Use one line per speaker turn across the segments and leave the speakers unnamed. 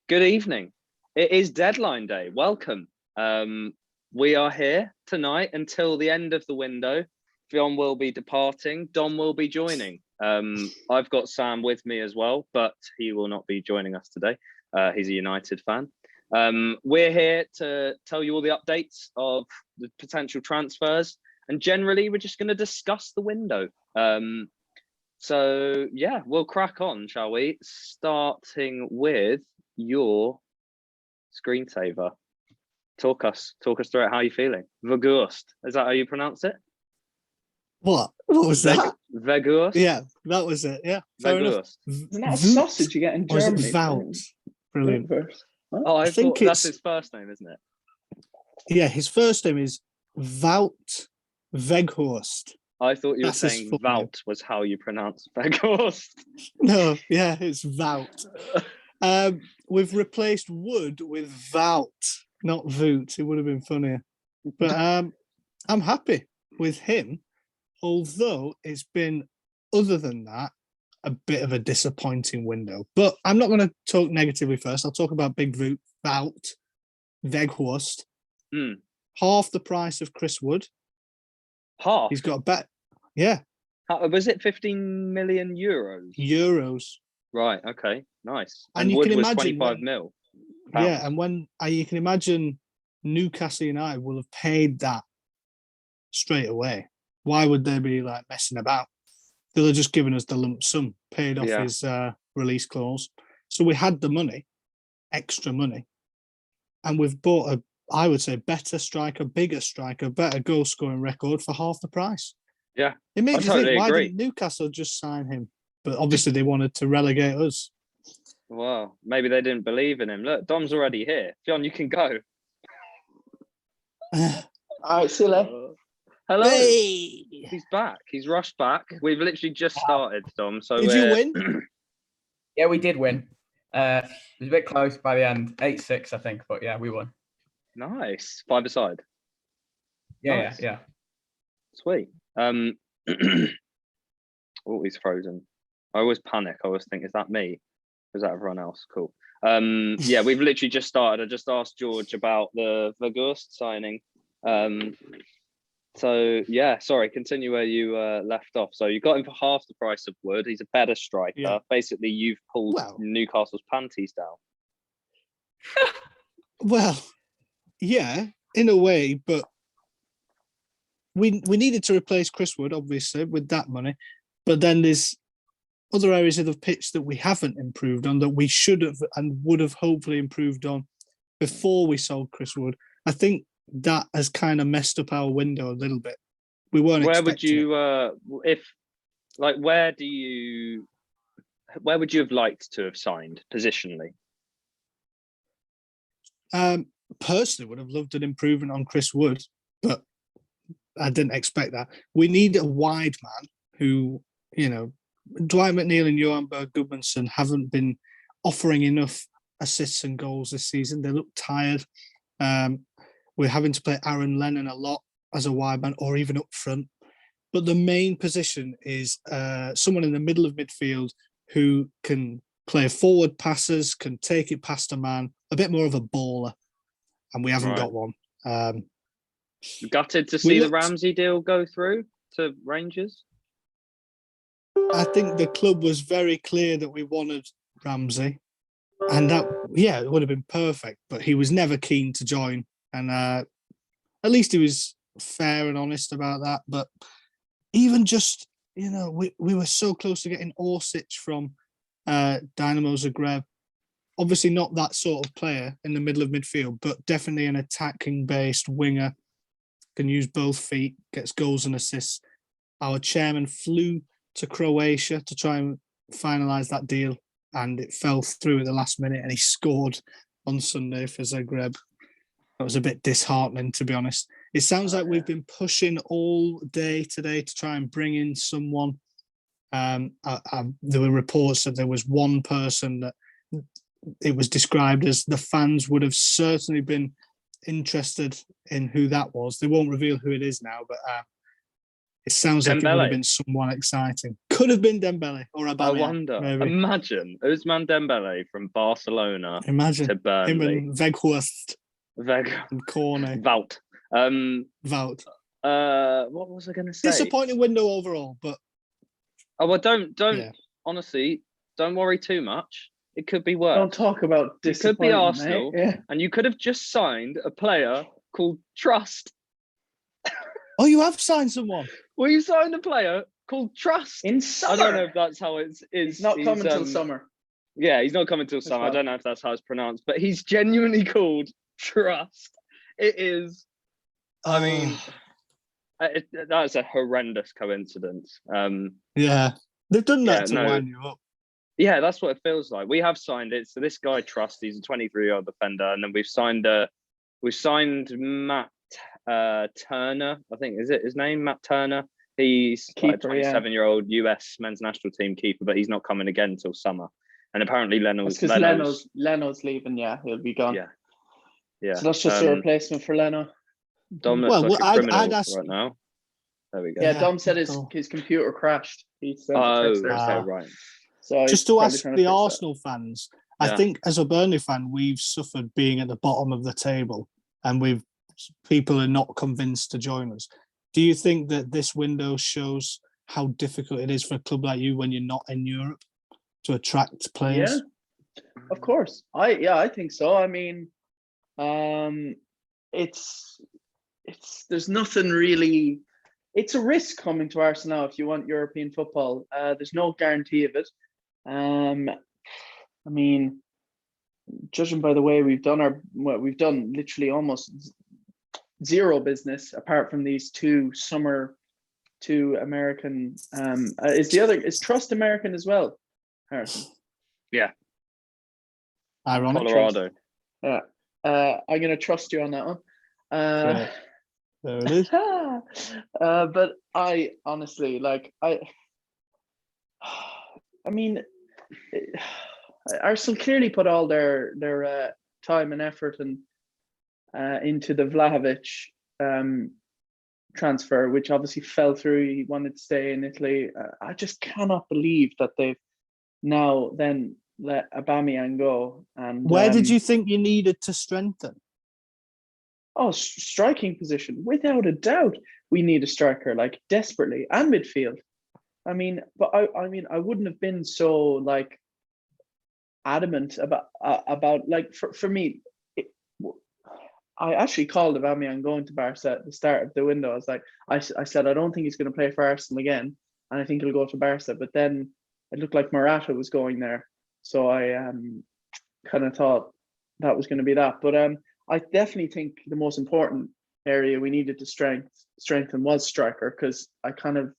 Good evening. It is deadline day. Welcome. We are here tonight until the end of the window. Fionn will be departing. Dom will be joining. I've got Sam with me as well, but he will not be joining us today. He's a United fan. We're here to tell you all the updates of the potential transfers, and generally we're just going to discuss the window. So yeah, we'll crack on, shall we? Starting with your screensaver. Talk us through it. How are you feeling? Vegurst. Is that how you pronounce it?
What was that?
Vegurst?
Yeah, that was it. Yeah.
Vegurst.
Isn't that a sausage you get in Germany?
Or is it Vout? Brilliant.
Oh, I
think
thought that's his first name, isn't it?
Yeah, his first name is Wout Weghorst.
I thought you were
That's his
saying
full name.
Wout was how you pronounce Vegurst.
No, yeah, it's Wout. We've replaced Wood with Vout, not Voot. It would have been funnier. But I'm happy with him, although it's been, other than that, a bit of a disappointing window. But I'm not going to talk negatively first. I'll talk about Big Wout Weghorst. Half the price of Chris Wood.
Half?
He's got a bet. Yeah.
Was it 15 million euros?
Euros.
Right, okay, nice.
And you
Wood
can
was
imagine
25
when,
mil.
Yeah, and when you can imagine Newcastle United will have paid that straight away. Why would they be like messing about? They'll have just given us the lump sum, paid off his release clause. So we had the money, extra money, and we've bought a, I would say, better striker, bigger striker, better goal scoring record for half the price.
Yeah,
it makes you
totally
think, why
agree.
didn't Newcastle just sign him? But obviously they wanted to relegate us.
Well, maybe they didn't believe in him. Look, Dom's already here. Fionn, you can go.
All right, see you later.
Hello.
Hey!
He's back. He's rushed back. We've literally just started, Dom. So
did you win?
Yeah, we did win. It was a bit close by the end, 8-6, I think, but yeah, we won.
Nice. 5-a-side.
Yeah,
Nice.
yeah.
Sweet. Oh, he's frozen. I always panic. I always think, is that me? Is that everyone else? Cool. Yeah, we've literally just started. I just asked George about the Weghorst signing. So yeah, sorry, continue where you left off. So you got him for half the price of Wood. He's a better striker.
Yeah.
Basically, you've pulled Newcastle's panties down.
Well, yeah, in a way, but we needed to replace Chris Wood, obviously, with that money. But then there's other areas of the pitch that we haven't improved on, that we should have and would have hopefully improved on before we sold Chris Wood. I think that has kind of messed up our window a little bit. We weren't.
Where would you, where would you have liked to have signed positionally?
Personally, would have loved an improvement on Chris Wood, but I didn't expect that. We need a wide man who, Dwight McNeil and Johan Berg Gudmundsson haven't been offering enough assists and goals this season. They look tired. We're having to play Aaron Lennon a lot as a wide man or even up front. But the main position is someone in the middle of midfield who can play forward passes, can take it past a man, a bit more of a baller. And we haven't got one.
Gutted to see the Ramsey deal go through to Rangers?
I think the club was very clear that we wanted Ramsey. And that, it would have been perfect. But he was never keen to join. And at least he was fair and honest about that. But even just, we were so close to getting Orsic from Dynamo Zagreb. Obviously not that sort of player in the middle of midfield, but definitely an attacking-based winger. Can use both feet, gets goals and assists. Our chairman flew to Croatia to try and finalise that deal, and it fell through at the last minute, and he scored on Sunday for Zagreb. That was a bit disheartening, to be honest. It sounds like we've been pushing all day today to try and bring in someone. There were reports that there was one person that it was described as the fans would have certainly been interested in who that was. They won't reveal who it is now, but it sounds like it would have been someone exciting. could have been Dembele or
I
Aubameyang.
wonder.
Maybe.
Imagine Ousmane Dembele from Barcelona
Imagine
to
him
Burnley.
and Weghorst
Veg
and Corney.
Wout.
Wout.
What was I going to say?
Disappointing window overall, but
Oh well, don't
yeah.
honestly, don't worry too much. It could be worse.
Don't talk about
It could be
disappointment,
Arsenal,
mate. Yeah.
and you could have just signed a player called Trust.
Oh, you have signed someone.
Well, you signed a player called Trust.
In
I
summer.
don't know if that's how it's.
He's not coming till summer.
Yeah, he's not coming till summer.
well.
I don't know if that's how it's pronounced, but he's genuinely called Trust. It is. I mean, that's a horrendous coincidence.
Yeah, they've done that to
no.
wind you up.
Yeah, that's what it feels like. We have signed it. So this guy Trust, he's a 23-year-old defender, and then we've signed Matt Turner. I think is it his name, Matt Turner. He's like a 27-year-old US men's national team keeper, but he's not coming again until summer. And apparently Leno's
leaving. Yeah, he'll be gone.
Yeah.
So that's just a replacement for Leno.
Dom looks like a criminal
I'd ask,
right now. There we go.
Yeah, Dom said his computer crashed. He sent a text there.
Okay, right.
So
just to ask the Arsenal fans,
Yeah.
I think as a Burnley fan, we've suffered being at the bottom of the table, and people are not convinced to join us. Do you think that this window shows how difficult it is for a club like you when you're not in Europe to attract players?
Yeah, of course. I think so. I mean, it's there's nothing really. It's a risk coming to Arsenal if you want European football. There's no guarantee of it. I mean, judging by the way we've done literally almost zero business apart from these two American. Is Trust American as well, Harrison?
Yeah.
Ironic.
Colorado.
Yeah. I'm gonna trust you on that one.
There it is.
But I honestly I mean, Arsenal clearly put all their time and effort and into the Vlahovic transfer, which obviously fell through. He wanted to stay in Italy. I just cannot believe that they've now then let Aubameyang go. And
where did you think you needed to strengthen?
Oh, striking position, without a doubt. We need a striker, like desperately, and midfield. I mean, but I wouldn't have been so adamant about for me. I actually called Aubameyang going to Barca at the start of the window. I was like, I said I don't think he's going to play for Arsenal again, and I think he'll go to Barca. But then it looked like Morata was going there, so I kind of thought that was going to be that. But I definitely think the most important area we needed to strengthen was striker, because I kind of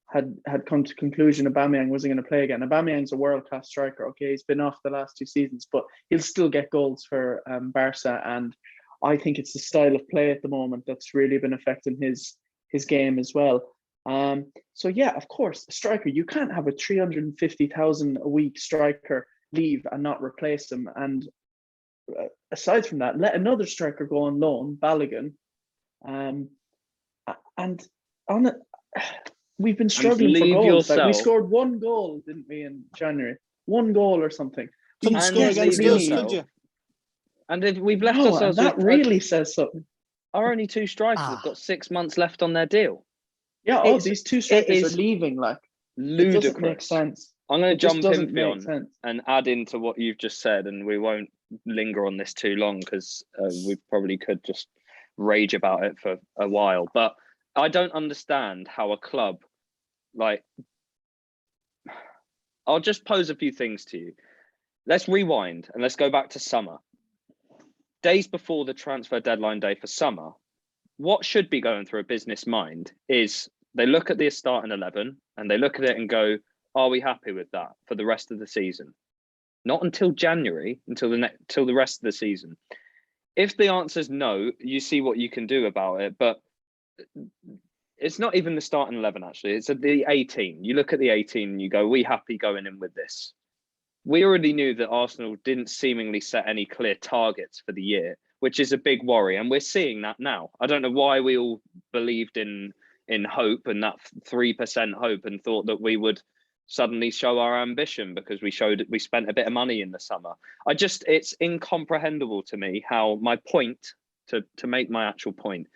had come to the conclusion Aubameyang wasn't going to play again. Aubameyang's a world-class striker. Okay, he's been off the last 2 seasons, but he'll still get goals for Barca, and I think it's the style of play at the moment that's really been affecting his game as well. So yeah, of course, a striker. You can't have a 350,000 a week striker leave and not replace him. And aside from that, let another striker go on loan, Balogun. And on it, we've been struggling for goals. Like, we scored 1 goal, didn't we, in January? 1 goal or something.
Couldn't score against us, could you?
And if we've left
No,
ourselves,
that really says something.
Our only 2 strikers have got 6 months left on their deal.
Yeah, these 2 strikers are leaving.
Ludicrous.
It doesn't make sense.
I'm going to jump in, Fionn, and add into what you've just said, and we won't linger on this too long because we probably could just rage about it for a while. But I don't understand how a club I'll just pose a few things to you. Let's rewind and let's go back to summer. Days before the transfer deadline day for summer, what should be going through a business mind is they look at the starting 11 and they look at it and go, are we happy with that for the rest of the season? Not until January, until the rest of the season. If the answer is no, you see what you can do about it. But it's not even the starting 11, actually. It's at the 18. You look at the 18 and you go, are we happy going in with this? We already knew that Arsenal didn't seemingly set any clear targets for the year, which is a big worry. And we're seeing that now. I don't know why we all believed in hope and that 3% hope and thought that we would suddenly show our ambition because we spent a bit of money in the summer. It's incomprehensible to me how my point, to make my actual point,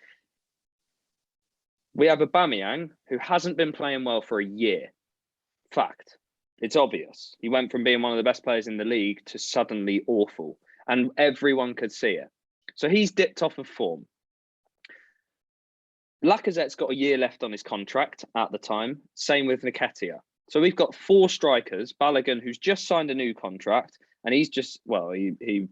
we have Aubameyang who hasn't been playing well for a year. Fact. It's obvious. He went from being one of the best players in the league to suddenly awful, and everyone could see it. So he's dipped off of form. Lacazette's got a year left on his contract at the time. Same with Nketiah. So we've got 4 strikers. Balogun, who's just signed a new contract, and he's just, well, he's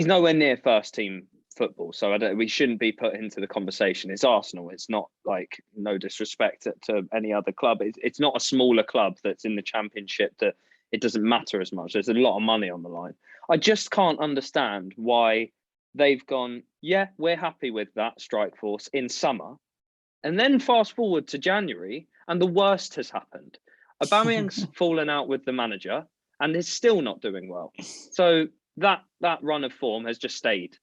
nowhere near first team football. So we shouldn't be put into the conversation. It's Arsenal. It's not, like, no disrespect to any other club. It's not a smaller club that's in the Championship that it doesn't matter as much. There's a lot of money on the line. I just can't understand why they've gone, yeah, we're happy with that strike force in summer. And then fast forward to January and the worst has happened. Aubameyang's fallen out with the manager and is still not doing well. So that run of form has just stayed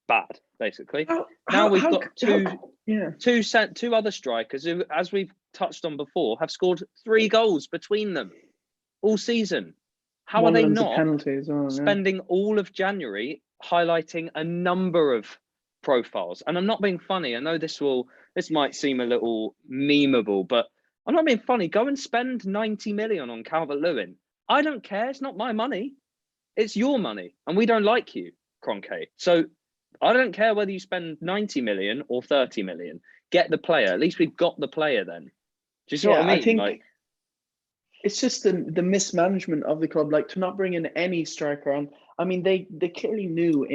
bad, basically. Now we've got two other strikers who, as we've touched on before, have scored 3 goals between them all season. How are they not spending all of January highlighting a number of profiles? And I'm not being funny. I know this might seem a little memeable, but I'm not being funny. Go and spend 90 million on Calvert-Lewin. I don't care. It's not my money. It's your money. And we don't like you, Kroenke. So I don't care whether you spend 90 million or 30 million. Get the player. At least we've got the player then. Do you see what I mean?
I think it's just the mismanagement of the club, like to not bring in any striker on. I mean, they clearly knew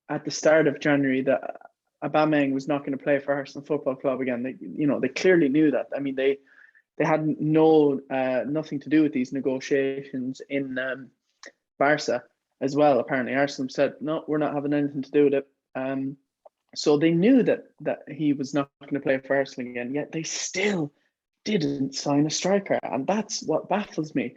at the start of January that Aubameyang was not going to play for Arsenal Football Club again. They clearly knew that. I mean, they had nothing to do with these negotiations in Barca as well. Apparently, Arsenal said, no, we're not having anything to do with it. So they knew that he was not going to play for Arsenal again, yet they still didn't sign a striker. And that's what baffles me.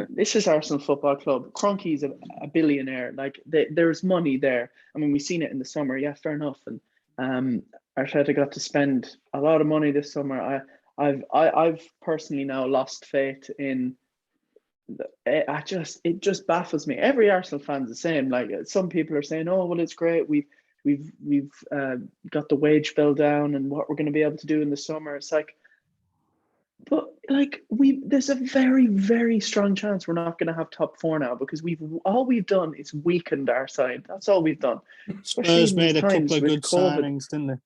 This is Arsenal Football Club. Kroenke's a billionaire. Like, there's money there. I mean, we've seen it in the summer. Yeah, fair enough. And Arteta got to spend a lot of money this summer. I've personally now lost faith in. It just baffles me. Every Arsenal fan's the same. Like, some people are saying, "Oh, well, it's great. We've got the wage bill down, and what we're going to be able to do in the summer." It's like, but like there's a very, very strong chance we're not going to have top 4 now because all we've done is weakened our side. That's all we've done.
Spurs made a couple of good signings, didn't they?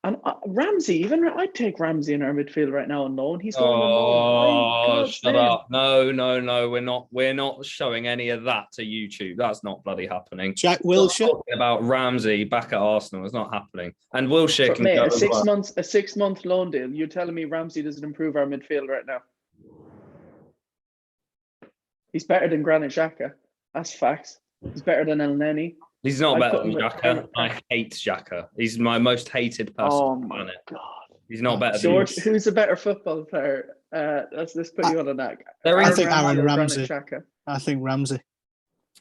And Ramsey, I'd take Ramsey in our midfield right now on loan. He's going on loan.
Shut up! No, we're not showing any of that to YouTube. That's not bloody happening.
Jack Wilshere
talking about Ramsey back at Arsenal. It's not happening. And Wilshere can
go. A 6 month loan deal. You're telling me Ramsey doesn't improve our midfield right now? He's better than Granit Xhaka. That's facts. He's better than El Neni.
He's not better than Xhaka. I hate Xhaka. He's my most hated person on the planet. God. He's not better than
George. Who's a better football player? Let's put you on a neck.
I think Aaron Ramsey. I think Ramsey.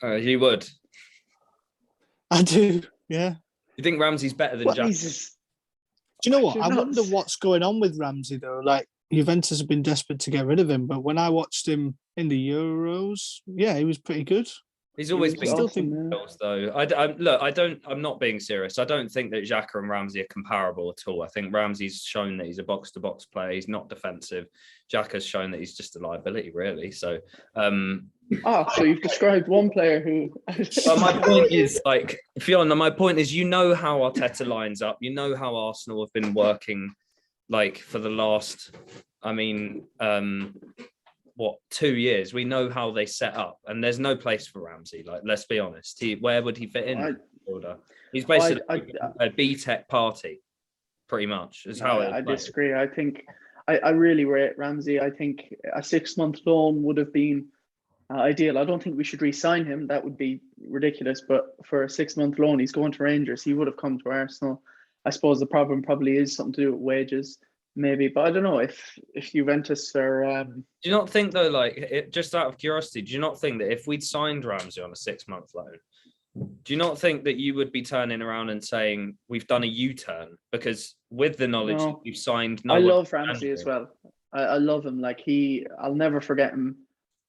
You would?
I do, yeah.
You think Ramsey's better than Xhaka?
Do you know what? I wonder what's going on with Ramsey, though. Like, Juventus have been desperate to get rid of him, but when I watched him in the Euros, yeah, he was pretty good.
He's always been goals, though. I'm not being serious. I don't think that Xhaka and Ramsey are comparable at all. I think Ramsey's shown that he's a box-to-box player. He's not defensive. Xhaka's shown that he's just a liability, really. So,
so you've described one player who.
Well, my point is, like, Fionn, my point is, you know how Arteta lines up. You know how Arsenal have been working, like, for the last, 2 years? We know how they set up, and there's no place for Ramsey. Like, let's be honest. Where would he fit in? He's basically a B-Tech party, pretty much. Is how I
disagree. I think I really rate Ramsey. I think a 6 month loan would have been ideal. I don't think we should re-sign him. That would be ridiculous. But for a 6 month loan, he's going to Rangers. He would have come to Arsenal. I suppose the problem probably is something to do with wages. Maybe, but I don't know if Juventus are.
Do you not think, though, like, just out of curiosity, do you not think that if we'd signed Ramsey on a 6 month loan, do you not think that you would be turning around and saying we've done a U-turn? Because with the knowledge that you've signed,
I love Ramsey as well. I love him. Like I'll never forget him.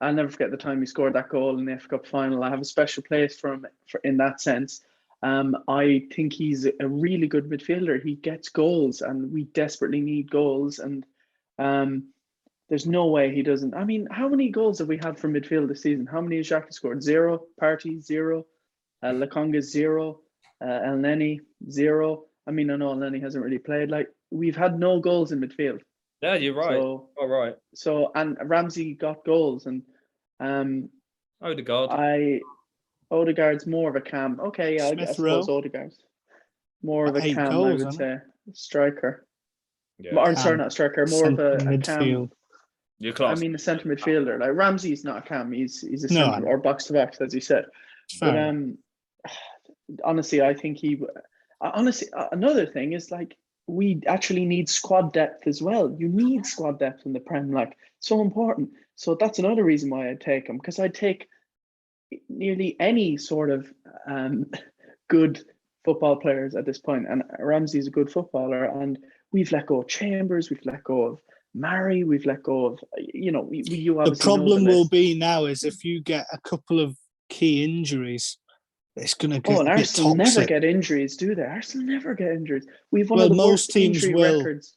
I'll never forget the time he scored that goal in the FA Cup final. I have a special place for him in that sense. I think he's a really good midfielder. He gets goals, and we desperately need goals. And there's no way he doesn't. I mean, how many goals have we had from midfield this season? How many has Xhaka scored? 0. Partey 0. Lokonga 0. El Neni 0. I mean, I know El Neni hasn't really played. Like, we've had no goals in midfield.
Yeah, you're right.
So,
all right.
So, and Ramsey got goals, and Odegaard's more of a cam. Okay, yeah, I suppose Odegaard's more of a cam, goals, I would say. Striker. Yeah. Or, sorry, not striker, more of a cam.
You're class.
I mean, a centre midfielder. Like, Ramsey's not a cam, he's a centre, or box to box, as you said. But honestly, I think another thing is, like, we actually need squad depth as well. You need squad depth in the Prem, like, so important. So that's another reason why I'd take him, because I'd take nearly any sort of good football players at this point. And Ramsey's a good footballer, and we've let go of Chambers, we've let go of Mari, we've let go of, you obviously.
The problem will be now is if you get a couple of key injuries, it's going to get
and Arsenal never get injuries, do they? Arsenal never get injuries. We've one of the most teams will records.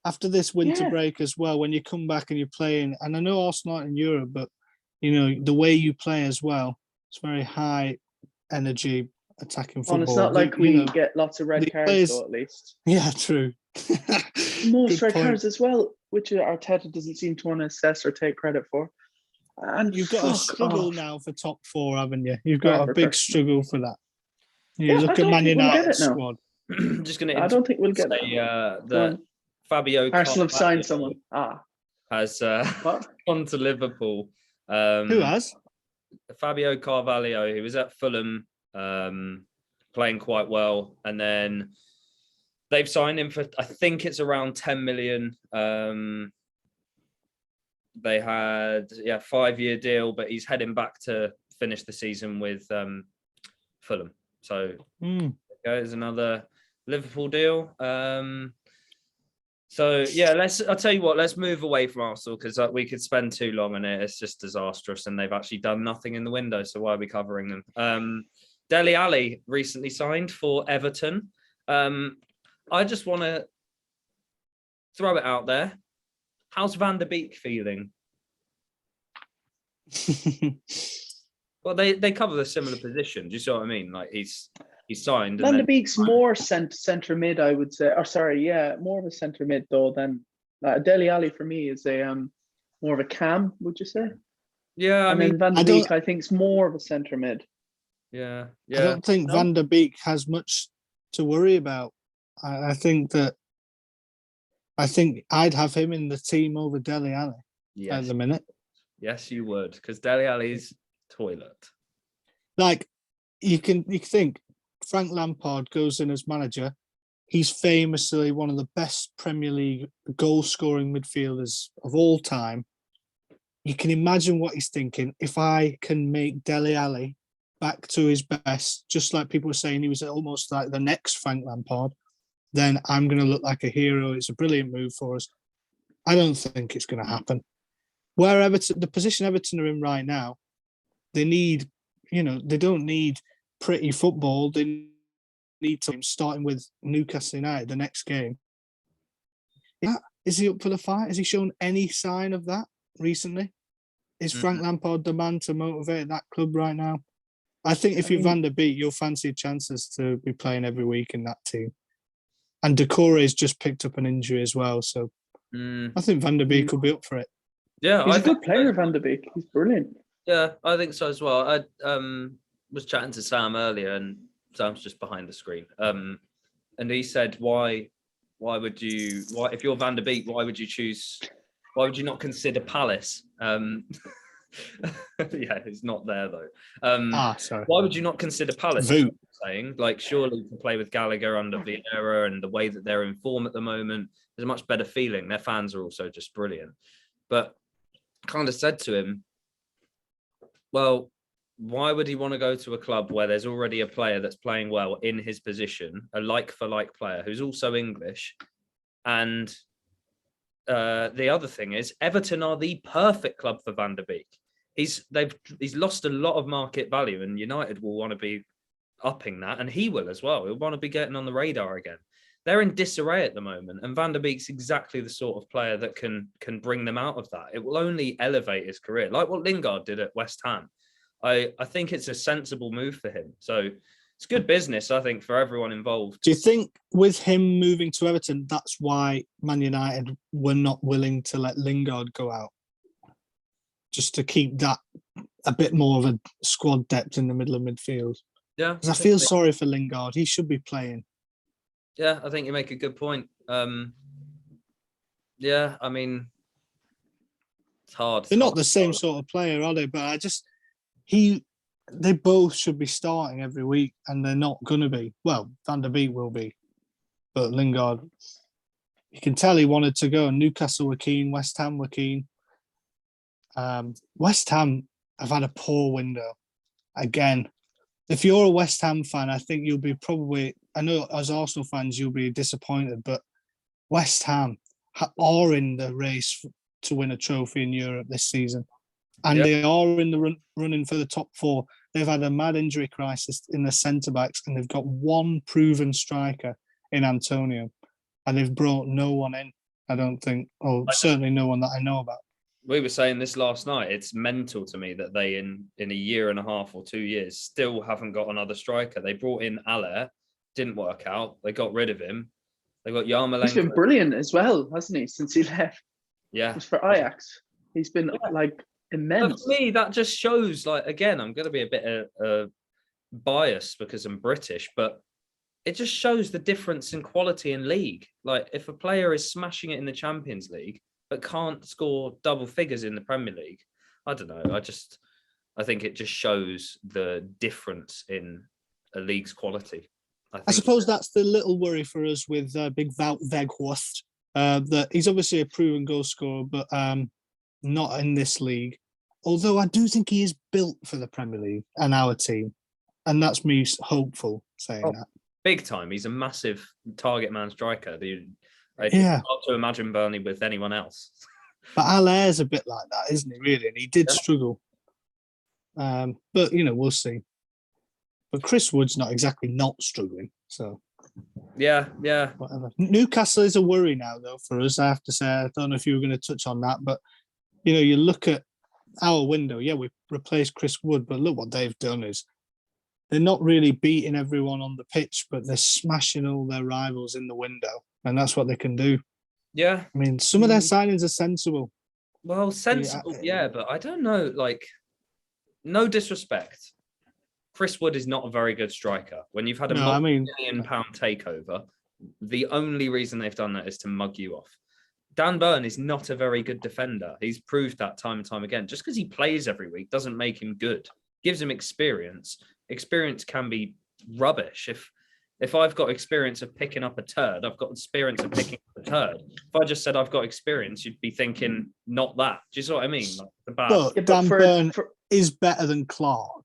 After this winter break as well. When you come back and you're playing, and I know Arsenal in Europe, but the way you play as well, it's very high energy attacking football.
And it's not like we get lots of red cards, though, at least.
Yeah, true.
Most red cards as well, which Arteta doesn't seem to want to assess or take credit for. And
you've got a struggle now for top 4, haven't you? You've got a big struggle for that. Look at Man United's squad.
I'm just going to.
I don't think we'll get it.
The Fabio
Arsenal have signed someone.
Has gone to Liverpool.
Who has?
Fabio Carvalho, who was at Fulham, playing quite well, and then they've signed him for, I think it's around 10 million. They had 5-year deal, but he's heading back to finish the season with Fulham. So there's another Liverpool deal. I'll tell you what, let's move away from Arsenal, because we could spend too long on it. It's just disastrous, and they've actually done nothing in the window. So why are we covering them? Dele Alli recently signed for Everton. I just want to throw it out there. How's Van der Beek feeling? Well, they cover a similar position. Do you see what I mean? Like, he's signed.
Van der Beek's more centre mid, I would say. Or sorry, more of a centre mid though than Dele Alli for me is a more of a cam. Would you say?
Yeah, I mean,
Van der Beek I think is more of a centre mid.
Yeah.
I don't think Van der Beek has much to worry about. I think I'd have him in the team over Dele Alli at the minute.
Yes, you would, because Dele Alli's toilet.
Like, you can think Frank Lampard goes in as manager. He's famously one of the best Premier League goal-scoring midfielders of all time. You can imagine what he's thinking. If I can make Dele Alli back to his best, just like people were saying he was almost like the next Frank Lampard, then I'm going to look like a hero. It's a brilliant move for us. I don't think it's going to happen. Where Everton, the position Everton are in right now, they need, they don't need pretty football. They need to, starting with Newcastle United, the next game. Is he up for the fight? Has he shown any sign of that recently? Is Frank Lampard the man to motivate that club right now? I think if you're Van der Beek, you'll fancy chances to be playing every week in that team. And Decore's just picked up an injury as well, so I think Van der Beek will be up for it.
Yeah,
he's a good player, Van der Beek. He's brilliant.
Yeah, I think so as well. I was chatting to Sam earlier, and Sam's just behind the screen. And he said, "Why would you? If you're Van der Beek, why would you not consider Palace?" Yeah, he's not there though.
Sorry.
Why would you not consider Palace? Saying, like, surely to play with Gallagher under Vieira and the way that they're in form at the moment, there's a much better feeling. Their fans are also just brilliant. But kind of said to him, well, why would he want to go to a club where there's already a player that's playing well in his position, a like-for-like player who's also English, and
the other thing is Everton are the perfect club for Van der Beek. He's lost a lot of market value, and United will want to be upping that, and he will as well. He'll want to be getting on the radar again. They're in disarray at the moment, and Van der Beek's exactly the sort of player that can bring them out of that. It will only elevate his career, like what Lingard did at West Ham. I think it's a sensible move for him. So it's good business, I think, for everyone involved.
Do you think with him moving to Everton, that's why Man United were not willing to let Lingard go out? Just to keep that a bit more of a squad depth in the middle of midfield?
Yeah.
Because I feel sorry for Lingard. He should be playing.
Yeah, I think you make a good point. Yeah, I mean, it's hard.
They're not the same sort of player, are they? But they both should be starting every week, and they're not going to be. Well, Van der Beek will be, but Lingard, you can tell he wanted to go. Newcastle were keen, West Ham were keen. West Ham have had a poor window. Again, if you're a West Ham fan, I think you'll be I know as Arsenal fans, you'll be disappointed, but West Ham are in the race to win a trophy in Europe this season. And they are in the running for the top 4. They've had a mad injury crisis in the centre-backs, and they've got one proven striker in Antonio. And they've brought no one in, I don't think. Or certainly no one that I know about.
We were saying this last night. It's mental to me that they, in a year and a half or 2 years, still haven't got another striker. They brought in Aller, didn't work out. They got rid of him. They got Yarmolenko.
He's been brilliant as well, hasn't he, since he left?
Yeah.
It was for Ajax. He's been immense.
But for me, that just shows, again, I'm going to be a bit biased because I'm British, but it just shows the difference in quality in league. If a player is smashing it in the Champions League but can't score double figures in the Premier League, I don't know. I think it just shows the difference in a league's quality.
I suppose that's the little worry for us with big Wout Weghorst. That he's obviously a proven goal scorer, but not in this league. Although I do think he is built for the Premier League and our team. And that's me hopeful saying that.
Big time. He's a massive target man striker. Hard to imagine Burnley with anyone else.
But Aller's a bit like that, isn't he, really? And he did struggle. But, we'll see. But Chris Wood's not exactly not struggling, so...
Yeah.
Whatever. Newcastle is a worry now, though, for us, I have to say. I don't know if you were going to touch on that, but, you look at our window. Yeah, we replaced Chris Wood, but look what they've done is they're not really beating everyone on the pitch, but they're smashing all their rivals in the window, and that's what they can do.
Yeah.
I mean, some of their signings are sensible.
Well, sensible, yeah, but I don't know, no disrespect. Chris Wood is not a very good striker. When you've had a multi-million-pound takeover, the only reason they've done that is to mug you off. Dan Burn is not a very good defender. He's proved that time and time again. Just because he plays every week doesn't make him good. Gives him experience. Experience can be rubbish. If I've got experience of picking up a turd, I've got experience of picking up a turd. If I just said I've got experience, you'd be thinking not that. Do you see what I mean?
But Dan Burn is better than Clark.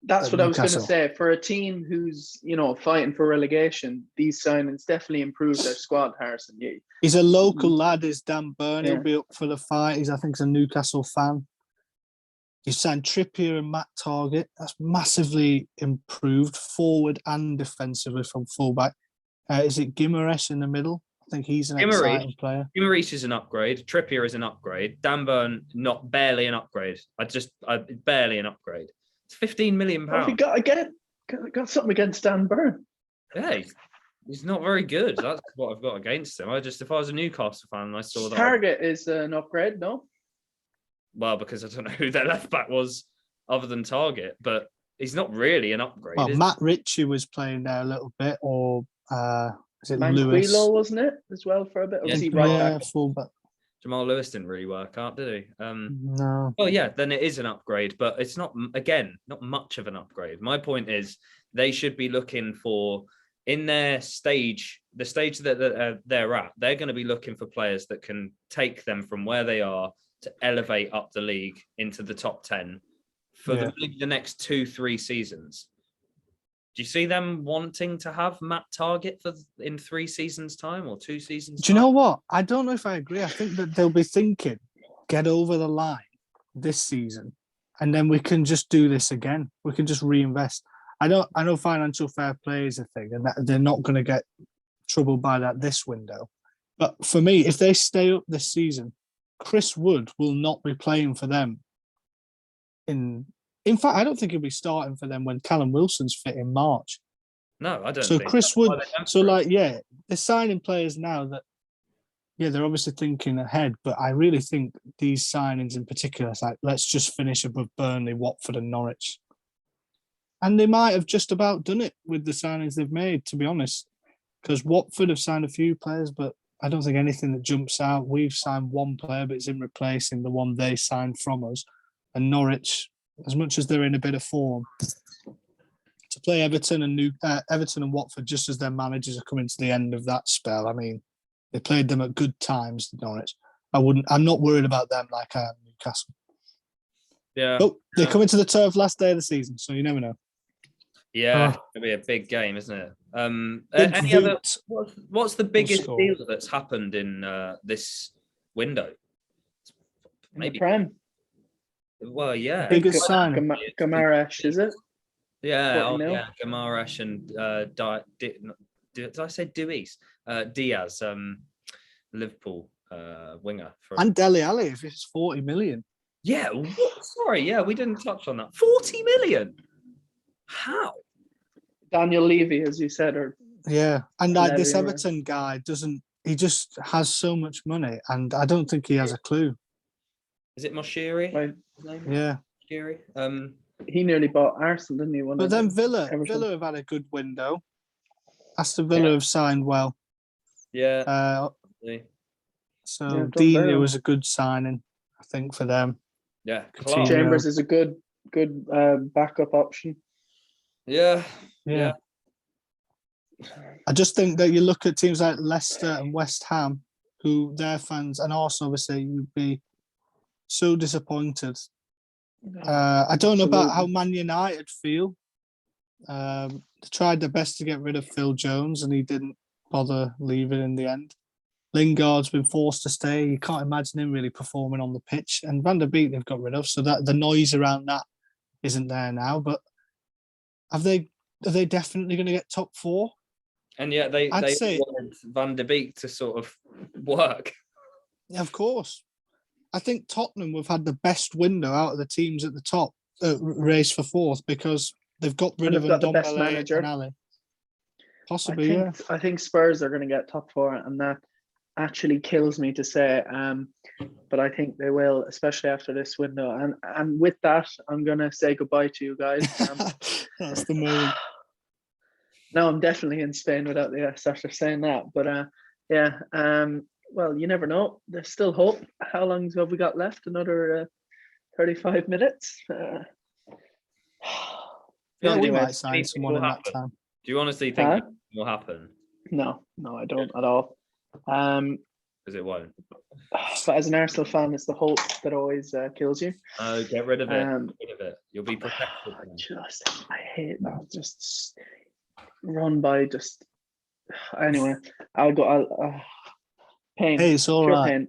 That's what I was going to say. For a team who's, fighting for relegation, these signings definitely improve their squad, Harrison.
He's a local lad, is Dan Burn. He'll be up for the fight. I think he's a Newcastle fan. He signed Trippier and Matt Targett. That's massively improved, forward and defensively from fullback. Is it Guimaraes in the middle? I think he's an exciting player.
Guimaraes is an upgrade. Trippier is an upgrade. Dan Burn, barely an upgrade. Barely an upgrade. It's £15 million.
Oh, got something against Dan Burn.
Yeah, he's not very good. That's what I've got against him. If I was a Newcastle fan and I saw that.
Target is an upgrade, no?
Well, because I don't know who their left back was other than Target, but he's not really an upgrade.
Well, Matt Ritchie was playing there a little bit, or is it Lewis?
Wasn't it, as well, for a bit?
Fullback.
Jamal Lewis didn't really work out, did he?
No.
Well, yeah, then it is an upgrade, but it's not much of an upgrade. My point is they should be looking for, in their stage, the stage that they're at, they're going to be looking for players that can take them from where they are to elevate up the league into the top 10 for the next 2-3 seasons. Do you see them wanting to have Matt Target in 3 seasons' time or 2 seasons?
Do you know what? I don't know if I agree. I think that they'll be thinking, get over the line this season, and then we can just do this again. We can just reinvest. I know financial fair play is a thing, and that they're not going to get troubled by that this window. But for me, if they stay up this season, Chris Wood will not be playing for them. In fact, I don't think he'll be starting for them when Callum Wilson's fit in March.
No, I don't.
So
think
Chris Wood. So they're signing players now that, they're obviously thinking ahead. But I really think these signings in particular, it's like, let's just finish above Burnley, Watford, and Norwich. And they might have just about done it with the signings they've made, to be honest. Because Watford have signed a few players, but I don't think anything that jumps out. We've signed one player, but it's in replacing the one they signed from us. And Norwich, as much as they're in a bit of form, to play Everton and Watford just as their managers are coming to the end of that spell. I mean, they played them at good times, Norwich. I'm not worried about them like I am Newcastle.
Yeah.
But they're coming to the turf last day of the season, so you never know.
Yeah, it'll be a big game, isn't it? Any other? What's the biggest deal that's happened in this window?
Maybe Prem.
Well, yeah.
Biggest signing.
Gamarash, is it?
Yeah, Gamarash and did I say Louise? Diaz, Liverpool winger.
And Dele Alli, if it's 40 million.
Yeah, sorry, we didn't touch on that. 40 million? How?
Daniel Levy, as you said, or
and this Everton guy he just has so much money, and I don't think he has a clue.
Is it Moshiri?
Right.
Yeah.
Moshiri.
He nearly bought Arsenal, didn't he?
But then Villa have had a good window. Aston Villa have signed well.
Yeah.
So Deeney was a good signing, I think, for them.
Yeah.
Chambers is a good backup option.
Yeah.
I just think that you look at teams like Leicester and West Ham, who their fans, and Arsenal, obviously, you'd be so disappointed. I don't know about how Man United feel. They tried their best to get rid of Phil Jones, and he didn't bother leaving in the end. Lingard's been forced to stay. You can't imagine him really performing on the pitch. And Van der Beek they've got rid of, so that the noise around that isn't there now. But are they definitely going to get top 4?
And yet they wanted Van der Beek to sort of work.
Yeah, of course. I think Tottenham have had the best window out of the teams at the top race for 4th because they've got rid of Ndombele and Ali. Possibly,
I think Spurs are going to get top 4, and that actually kills me to say. But I think they will, especially after this window. And with that, I'm going to say goodbye to you guys.
That's the moment.
No, I'm definitely in Spain without the S after saying that. But well, you never know. There's still hope. How long have we got left? Another 35 minutes?
We might sign someone in that time.
Do you honestly think that will happen?
No, I don't at all.
Because it won't.
But as an Arsenal fan, it's the hope that always kills you.
Oh, get rid of it. Get rid of it. You'll be protected.
I hate that. Just run by. Just anyway. I'll go. Pain.
Hey, it's all right.
Pain.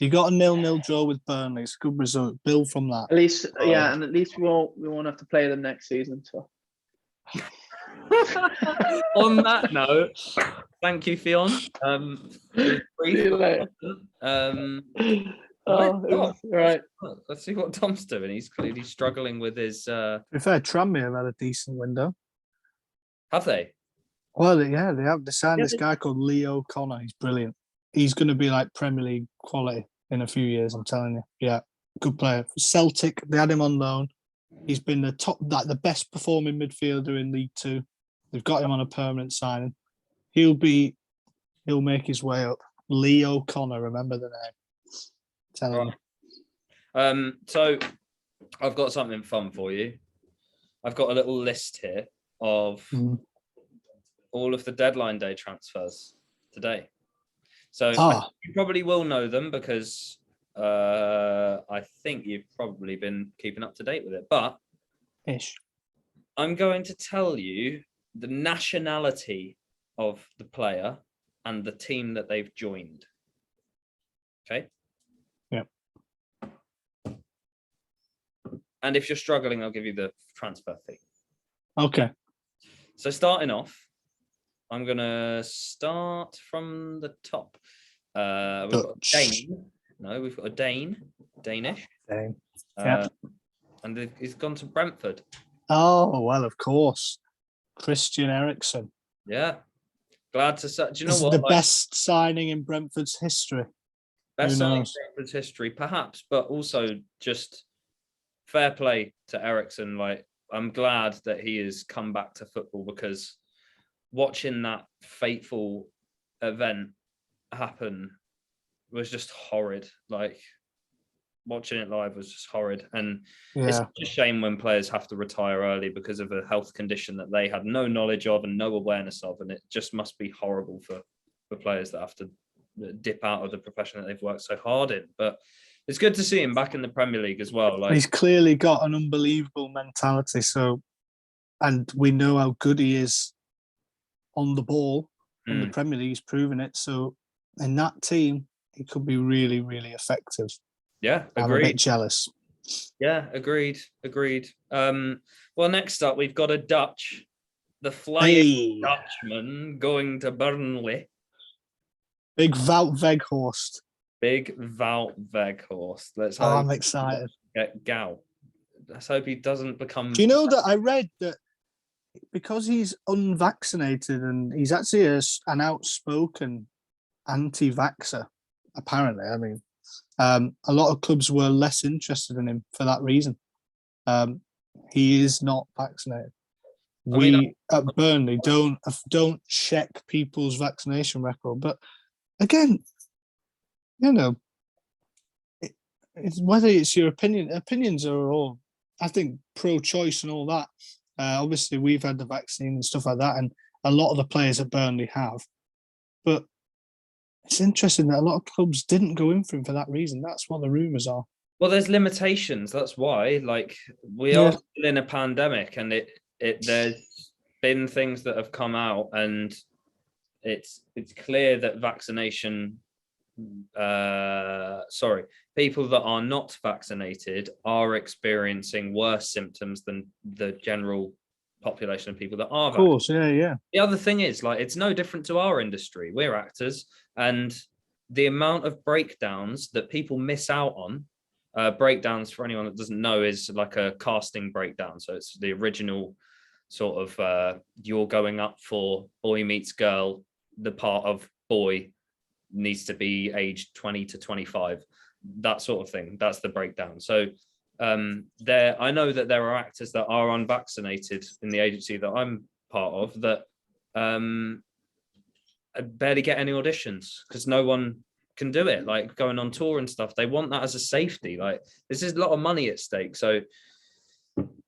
You got a 0-0 draw with Burnley. It's a good result. Build from that.
At least, and at least we won't have to play them next season. So.
On that note, thank you, Fionn.
See you later. Right.
Let's see what Tom's doing. He's clearly struggling with his. To
be fair, Tranmere have had a decent window.
Have they?
Well, yeah, they have. They signed this guy called Leo Connor. He's brilliant. He's going to be like Premier League quality in a few years, I'm telling you. Yeah, good player. Celtic, they had him on loan. He's been the best performing midfielder in League 2. They've got him on a permanent signing. He'll make his way up. Leo Connor, remember the name. Telling
you. So I've got something fun for you. I've got a little list here of all of the deadline day transfers today. So you probably will know them because I think you've probably been keeping up to date with it. But I'm going to tell you the nationality of the player and the team that they've joined. Okay?
Yeah.
And if you're struggling, I'll give you the transfer fee.
Okay.
So starting off, I'm going to start from the top. We've got a Dane. No, we've got a Danish.
Dane. Yeah.
And he's gone to Brentford.
Oh, well, of course. Christian Eriksen.
Yeah. Glad to say. Do you know
This
what?
Is the best signing in Brentford's history.
Best signing in Brentford's history, perhaps, but also just fair play to Eriksen. Like, I'm glad that he has come back to football, because watching that fateful event happen was just horrid. Like, watching it live was just horrid. And it's a shame when players have to retire early because of a health condition that they had no knowledge of and no awareness of. And it just must be horrible for players that have to dip out of the profession that they've worked so hard in. But it's good to see him back in the Premier League as well. Like,
he's clearly got an unbelievable mentality. So, and we know how good he is on the ball in the Premier League. He's proven it. So, in that team, he could be really, really effective.
Yeah, agreed.
I'm a bit jealous.
Yeah, agreed. Well, next up, we've got the flying Dutchman going to Burnley.
Big Wout Weghorst.
Let's hope.
I'm excited.
Get Gal. Let's hope he doesn't become.
Do you know that I read that because he's unvaccinated and he's actually an outspoken anti-vaxxer, apparently. I mean, a lot of clubs were less interested in him for that reason. He is not vaccinated. We at Burnley don't check people's vaccination record, but again, you know, it's whether it's your opinion. Opinions are all, I think, pro-choice and all that. Obviously, we've had the vaccine and stuff like that, and a lot of the players at Burnley have. But it's interesting that a lot of clubs didn't go in for him for that reason. That's what the rumours are.
Well, there's limitations. That's why. Like, we are still in a pandemic, and there's been things that have come out, and it's clear that people that are not vaccinated are experiencing worse symptoms than the general population of people that are vaccinated.
Of course, yeah.
The other thing is, like, it's no different to our industry. We're actors, and the amount of breakdowns that people miss out on, breakdowns, for anyone that doesn't know, is like a casting breakdown. So it's the original sort of you're going up for boy meets girl, the part of boy needs to be aged 20 to 25, that sort of thing. That's the breakdown. So I know that there are actors that are unvaccinated in the agency that I'm part of that barely get any auditions because no one can do it, like going on tour and stuff. They want that as a safety. Like, this is a lot of money at stake. So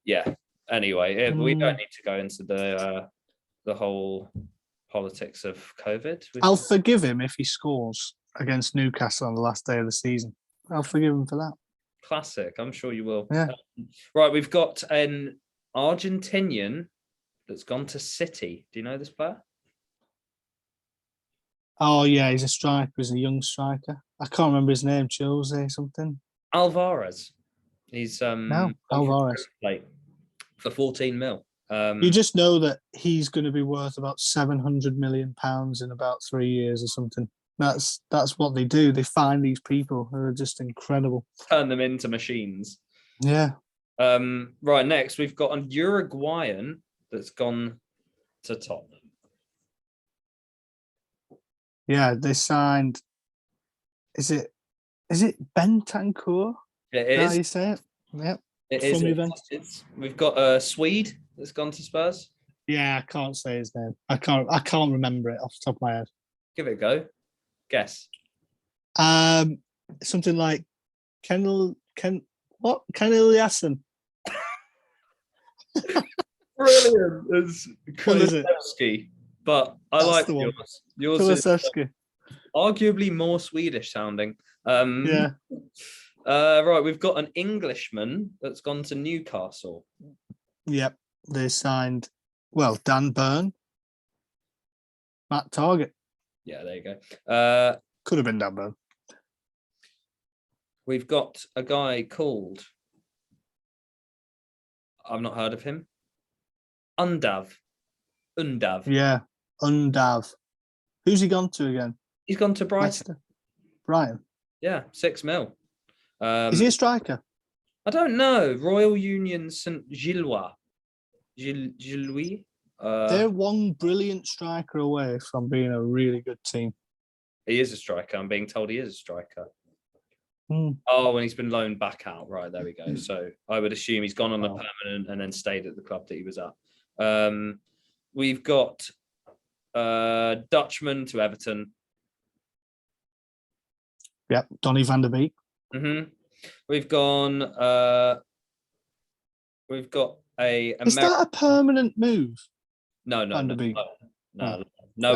yeah, anyway, we don't need to go into the whole politics of COVID.
I'll forgive him if he scores against Newcastle on the last day of the season. I'll forgive him for that.
Classic. I'm sure you will.
Yeah.
Right, we've got an Argentinian that's gone to City. Do you know this player?
Oh, yeah, he's a striker. He's a young striker. I can't remember his name. Jose something.
Alvarez. He's
Alvarez.
For 14 mil.
You just know that he's going to be worth about £700 million in about 3 years or something. That's what they do. They find these people who are just incredible.
Turn them into machines.
Yeah.
Right, next we've got an Uruguayan that's gone to Tottenham.
Yeah, they signed. Is it Bentancur?
It is.
How you say it? Yep.
It is. We've got a Swede that's gone to Spurs.
Yeah, I can't say his name. I can't remember it off the top of my head.
Give it a go. Guess.
Something like Kenil Yasin.
Brilliant. It's Kulusevski, but I like yours. Yours
Kulusevski.
Is arguably more Swedish sounding.
Yeah.
Right, we've got an Englishman that's gone to Newcastle.
Yep. they signed, Dan Burn, Matt Target.
Yeah, there you go.
Could have been Dan Burn.
We've got a guy called, I've not heard of him, Undav.
Yeah, Undav. Who's he gone to again?
He's gone to Brighton.
Leicester. Brighton.
Yeah, 6 mil.
Is he a striker?
I don't know. Royal Union St. Gillois. Gillois?
They're one brilliant striker away from being a really good team.
He is a striker. I'm being told he is a striker.
Hmm.
Oh, and he's been loaned back out. Right, there we go. So I would assume he's gone on a permanent and then stayed at the club that he was at. We've got Dutchman to Everton.
Yep, Donny van der Beek.
Mm-hmm. We've gone. We've got
Is that a permanent move?
No,
Van der Beek.
No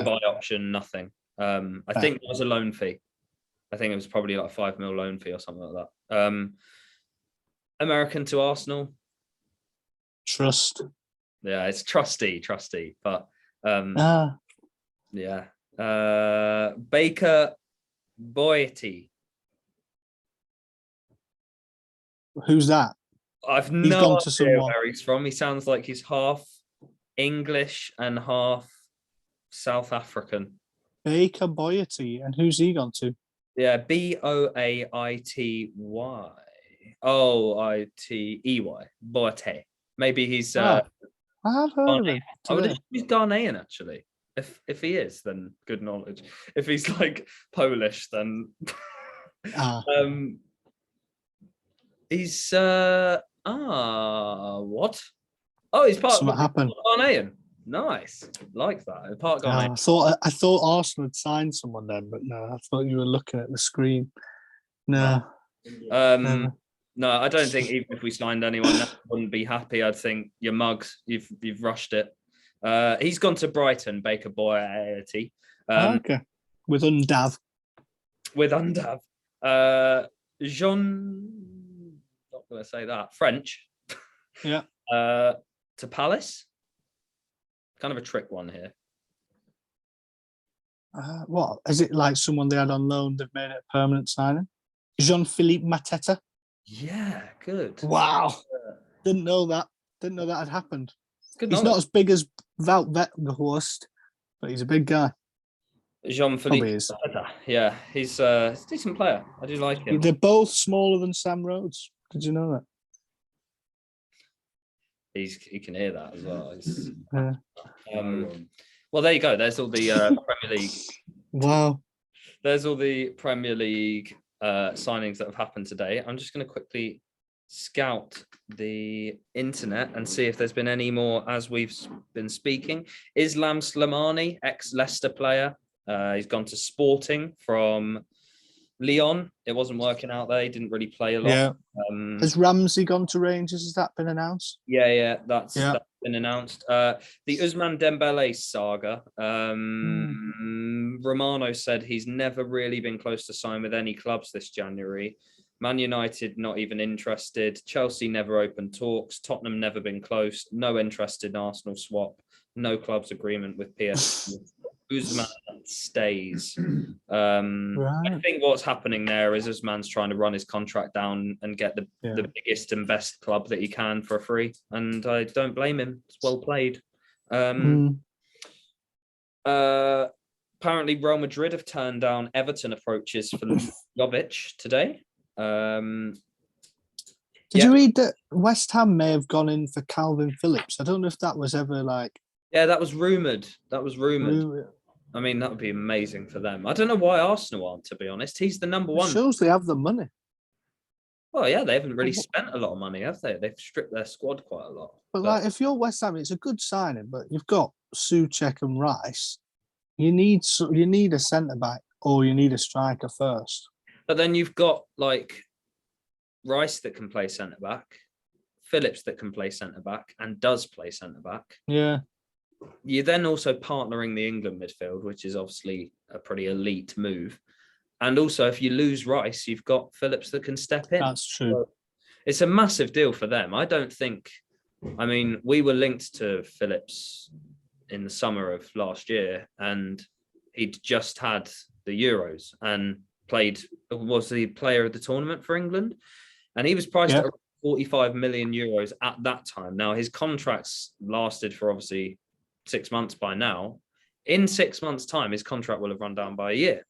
buy option, nothing. I think it was a loan fee. I think it was probably like a 5 mil loan fee or something like that. American to Arsenal.
Trust.
Yeah, it's trusty, but yeah. Baker Boyety.
Who's that?
I've no idea where he's from. He sounds like he's half English and half South African.
Baker Boyety, and who's he gone to?
Yeah, Boaity. Oitey. Boite. Maybe he's.
I have heard of him.
I would assume he's Ghanaian, actually. If he is, then good knowledge. If he's like Polish, then he's what? Oh, he's part of Ghanaian. Nice, like that. Part Ghanaian.
I thought Arsenal had signed someone then, but no, I thought you were looking at the screen. No.
No, I don't think even if we signed anyone, that wouldn't be happy. I'd think you're mugs. You've rushed it. He's gone to Brighton, Baker Boyety.
Okay. With Undav.
Jean, not going to say that. French.
Yeah.
To Palace. Kind of a trick one here.
What? Is it like someone they had on loan, they've made it a permanent signing? Jean-Philippe Mateta?
Yeah, good.
Wow. Didn't know that had happened.
Good
he's not as big as Wout Weghorst, but he's a big guy.
Jean-Philippe Mateta. Yeah, he's a decent player. I do like him.
They're both smaller than Sam Rhodes. Did you know that?
He can hear that as well. Well, there you go. There's all the Premier League.
Wow.
There's all the Premier League signings that have happened today. I'm just going to quickly scout the internet and see if there's been any more as we've been speaking. Islam Slimani, ex-Leicester player. He's gone to Sporting from Lyon. It wasn't working out there. He didn't really play a lot.
Yeah. Has Ramsey gone to Rangers? Has that been announced?
Yeah, that's been announced. The Ousmane Dembele saga. Romano said he's never really been close to sign with any clubs this January. Man United not even interested. Chelsea never opened talks. Tottenham never been close. No interest in Arsenal swap. No club's agreement with PSG. Ousmane stays. I think what's happening there is Ousmane's trying to run his contract down and get the biggest and best club that he can for free. And I don't blame him. It's well played. Apparently Real Madrid have turned down Everton approaches for Jovic today. Did
you read that West Ham may have gone in for Calvin Phillips? I don't know if that was ever like...
Yeah, that was rumoured. I mean, that would be amazing for them. I don't know why Arsenal aren't, to be honest. He's the number one.
It shows they have the money.
Well, yeah, they haven't really spent a lot of money, have they? They've stripped their squad quite a lot.
But like, if you're West Ham, it's a good signing, but you've got Souček and Rice. You need a centre-back or you need a striker first.
But then you've got, like, Rice that can play centre-back, Phillips that can play centre-back and does play centre-back.
Yeah.
You're then also partnering the England midfield, which is obviously a pretty elite move. And also, if you lose Rice, you've got Phillips that can step in.
That's true.
So it's a massive deal for them. I don't think I mean, we were linked to Phillips in the summer of last year, and he'd just had the Euros and was the player of the tournament for England. And he was priced at 45 million euros at that time. Now, his contracts lasted for obviously 6 months by now. In 6 months' time, his contract will have run down by a year.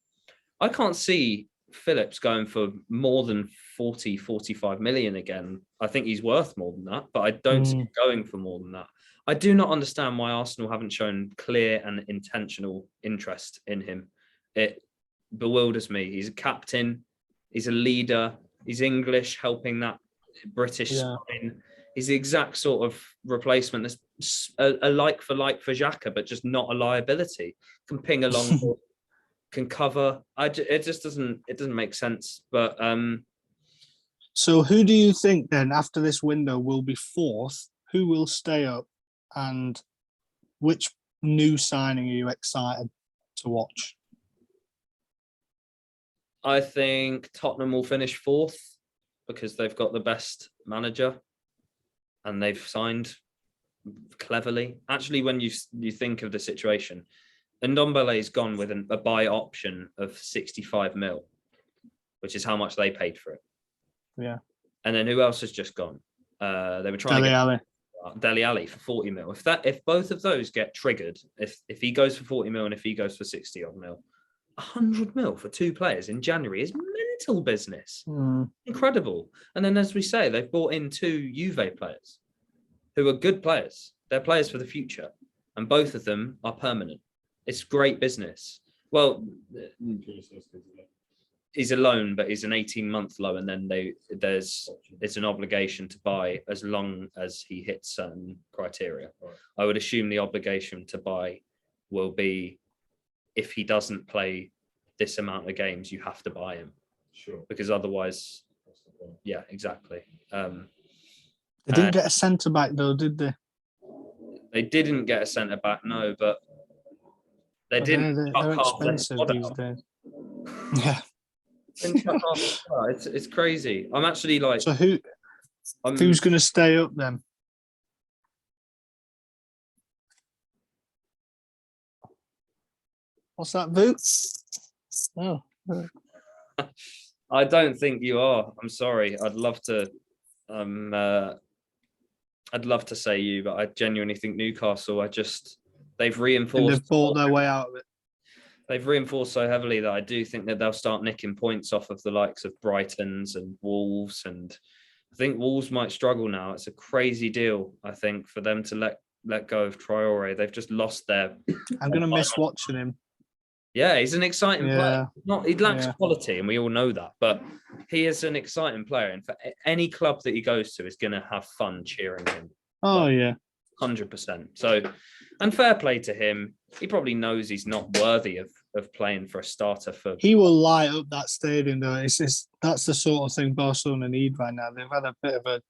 I can't see Phillips going for more than 40, 45 million again. I think he's worth more than that, but I don't see him going for more than that. I do not understand why Arsenal haven't shown clear and intentional interest in him. It bewilders me. He's a captain. He's a leader. He's English, helping that British spine. He's the exact sort of replacement that's a like for Xhaka, but just not a liability. Can ping along, can cover. It just doesn't make sense. But
so who do you think then after this window will be fourth? Who will stay up, and which new signing are you excited to watch?
I think Tottenham will finish fourth because they've got the best manager and they've signed cleverly. Actually, when you think of the situation, Ndombele's gone with a buy option of 65 mil, which is how much they paid for it.
Yeah.
And then who else has just gone? They were trying to get Dele Alli for 40 mil. If both of those get triggered, if he goes for 40 mil and if he goes for 60 odd mil, 100 mil for two players in January is mental business. Incredible. And then, as we say, they've brought in two Juve players who are good players. They're players for the future, and both of them are permanent. It's great business. Well, he's a loan, but he's an 18-month loan, and then it's an obligation to buy as long as he hits certain criteria. Right. I would assume the obligation to buy will be, if he doesn't play this amount of games, you have to buy him. Sure. Because otherwise, yeah, exactly.
They didn't get a centre-back though, did they?
They didn't get a centre-back, no, but they didn't.
They're expensive these days. Yeah.
It's crazy. I'm actually like...
So who's going to stay up then? What's that, Boots? Oh.
I don't think you are. I'm sorry. I'd love to say you, but I genuinely think Newcastle, they've reinforced.
And they've bought their way out of it.
They've reinforced so heavily that I do think that they'll start nicking points off of the likes of Brighton's and Wolves. And I think Wolves might struggle now. It's a crazy deal, I think, for them to let go of Traore. They've just lost their...
I'm going to miss watching him.
Yeah, he's an exciting player. He lacks quality, and we all know that. But he is an exciting player, and for any club that he goes to is going to have fun cheering him.
Oh, yeah.
100%. So, and fair play to him. He probably knows he's not worthy of playing for a starter for...
He will light up that stadium, though. That's the sort of thing Barcelona need right now. They've had a bit of a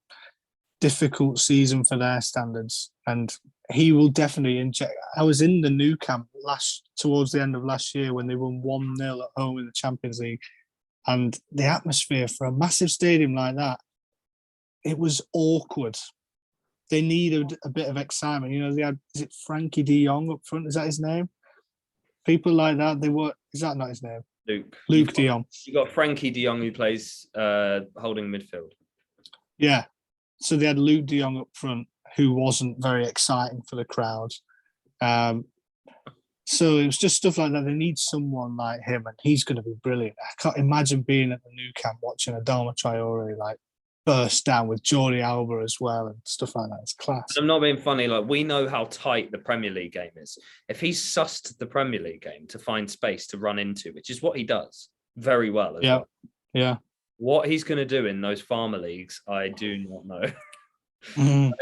difficult season for their standards, and he will definitely inject. I was in the Nou Camp towards the end of last year when they won 1-0 at home in the Champions League, and the atmosphere for a massive stadium like that, it was awkward. They needed a bit of excitement. You know, they had, is it Frankie de Jong up front? Is that his name? People like that, is that not his name? Luke de Jong.
You got Frankie de Jong who plays holding midfield.
Yeah. So they had Luke de Jong up front, who wasn't very exciting for the crowd. So it was just stuff like that. They need someone like him, and he's going to be brilliant. I can't imagine being at the Nou Camp watching Adama Traore burst down with Jordi Alba as well and stuff like that. It's class.
I'm not being funny. We know how tight the Premier League game is. If he's sussed the Premier League game to find space to run into, which is what he does very well as well.
Yeah.
What he's going to do in those farmer leagues, I do not know. I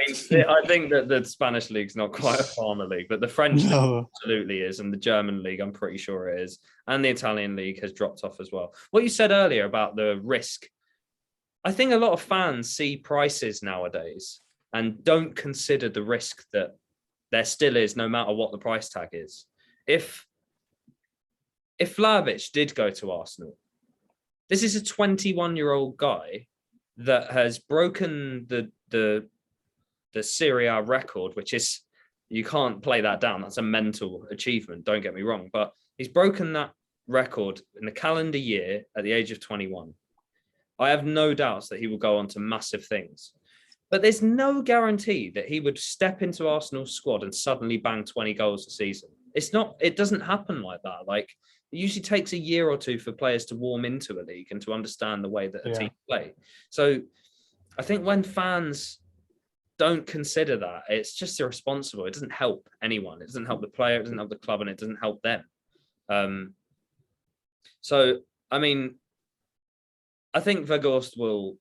think that the Spanish league's not quite a farmer league, but the French league absolutely is, and the German league, I'm pretty sure it is, and the Italian league has dropped off as well. What you said earlier about the risk, I think a lot of fans see prices nowadays and don't consider the risk that there still is, no matter what the price tag is. If Vlahovic did go to Arsenal, this is a 21-year-old guy that has broken the the Serie A record, which is, you can't play that down. That's a mental achievement. Don't get me wrong, but he's broken that record in the calendar year at the age of 21. I have no doubts that he will go on to massive things, but there's no guarantee that he would step into Arsenal's squad and suddenly bang 20 goals a season. It doesn't happen like that. Like, it usually takes a year or two for players to warm into a league and to understand the way that a team play. So I think when fans don't consider that, it's just irresponsible. It doesn't help anyone. It doesn't help the player, it doesn't help the club, and it doesn't help them. So, I mean, I think Weghorst will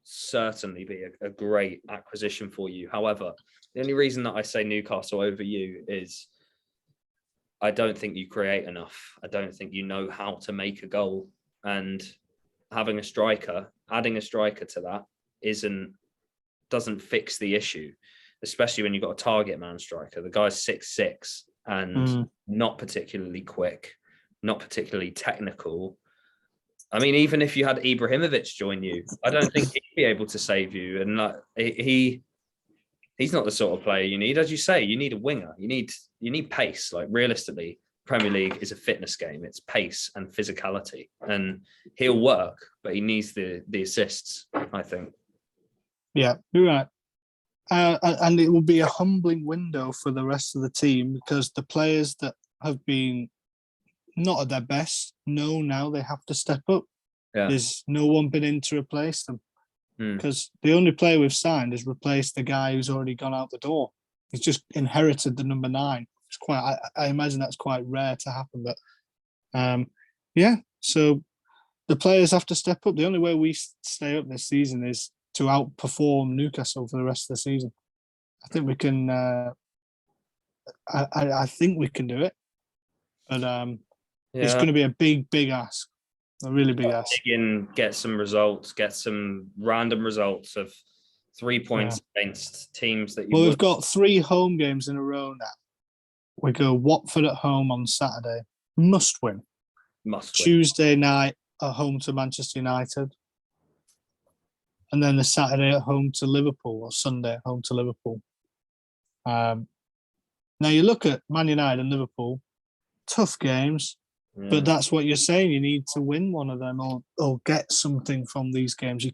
certainly be a great acquisition for you. However, the only reason that I say Newcastle over you is I don't think you create enough. I don't think you know how to make a goal. And having a striker, adding a striker to that doesn't fix the issue, especially when you've got a target man striker. The guy's 6'6" and not particularly quick, not particularly technical. I mean, even if you had Ibrahimovic join you, I don't think he'd be able to save you. And like, he's not the sort of player you need. As you say, you need a winger. You need pace. Like, realistically, Premier League is a fitness game. It's pace and physicality, and he'll work, but he needs the assists, I think.
Yeah, you're right. And it will be a humbling window for the rest of the team, because the players that have been not at their best know now they have to step up. Yeah. There's no one been in to replace them, because the only player we've signed has replaced the guy who's already gone out the door. He's just inherited the number 9. It's quite. I imagine that's quite rare to happen, but so the players have to step up. The only way we stay up this season is to outperform Newcastle for the rest of the season. I think we can. I think we can do it, but it's going to be a big ask, a really big ask.
Get some results, get some random results of 3 points against teams that you.
Well, we've got 3 home games in a row now. We go Watford at home on Saturday, must win. Tuesday night at home to Manchester United. And then the Saturday at home to Liverpool, or Sunday at home to Liverpool. Now you look at Man United and Liverpool, tough games, but that's what you're saying. You need to win one of them or get something from these games.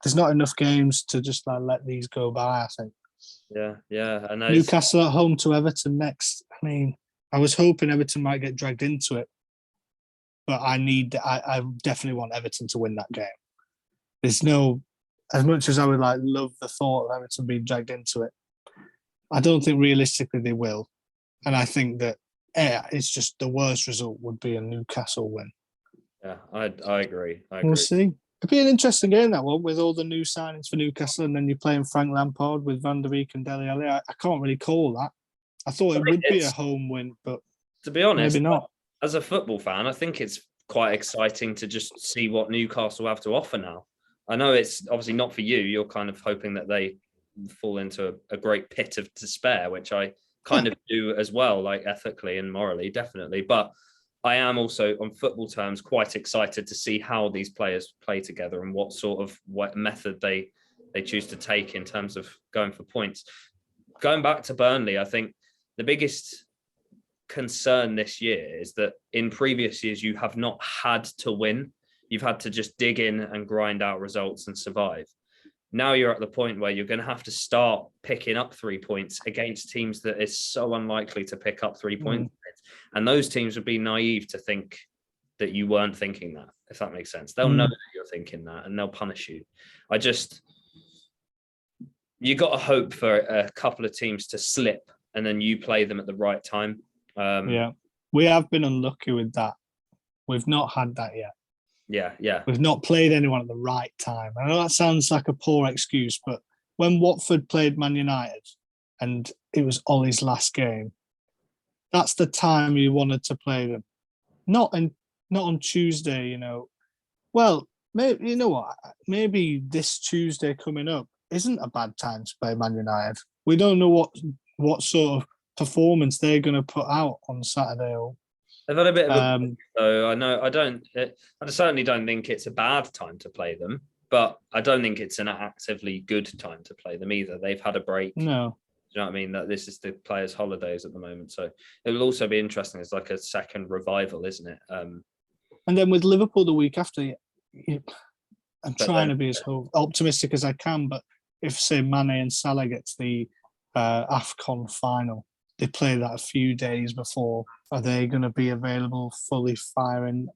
There's not enough games to just let these go by, I think.
Yeah. I know.
Newcastle at home to Everton next. I mean, I was hoping Everton might get dragged into it, but I definitely want Everton to win that game. There's no, as much as I would love the thought of Everton being dragged into it, I don't think realistically they will. And I think that it's just the worst result would be a Newcastle win.
Yeah, I agree.
We'll see. It'd be an interesting game, that one, with all the new signings for Newcastle, and then you're playing Frank Lampard with Van der Beek and Dele Alli. I can't really call that. I thought it would be a home win, but
to be honest,
maybe not.
As a football fan, I think it's quite exciting to just see what Newcastle have to offer now. I know it's obviously not for you. You're kind of hoping that they fall into a great pit of despair, which I kind of do as well, like ethically and morally, definitely. But I am also, on football terms, quite excited to see how these players play together and what method they choose to take in terms of going for points. Going back to Burnley, I think the biggest concern this year is that in previous years, you have not had to win. You've had to just dig in and grind out results and survive. Now you're at the point where you're going to have to start picking up 3 points against teams that is so unlikely to pick up 3 points. And those teams would be naive to think that you weren't thinking that, if that makes sense. They'll know that you're thinking that and they'll punish you. You got to hope for a couple of teams to slip and then you play them at the right time.
We have been unlucky with that. We've not had that yet.
Yeah.
We've not played anyone at the right time. I know that sounds like a poor excuse, but when Watford played Man United and it was Ollie's last game, that's the time you wanted to play them. Not on Tuesday, Well, maybe, you know what? Maybe this Tuesday coming up isn't a bad time to play Man United. We don't know what sort of performance they're going to put out on Saturday.
They've had a bit of so I certainly don't think it's a bad time to play them. but I don't think it's an actively good time to play them either. They've had a break.
No.
Do you know what I mean? That this is the players' holidays at the moment. So it will also be interesting. It's like a second revival, isn't it?
And then with Liverpool the week after, I'm trying to be as optimistic as I can, but if, say, Mane and Salah get to the AFCON final, they play that a few days before, are they going to be available fully firing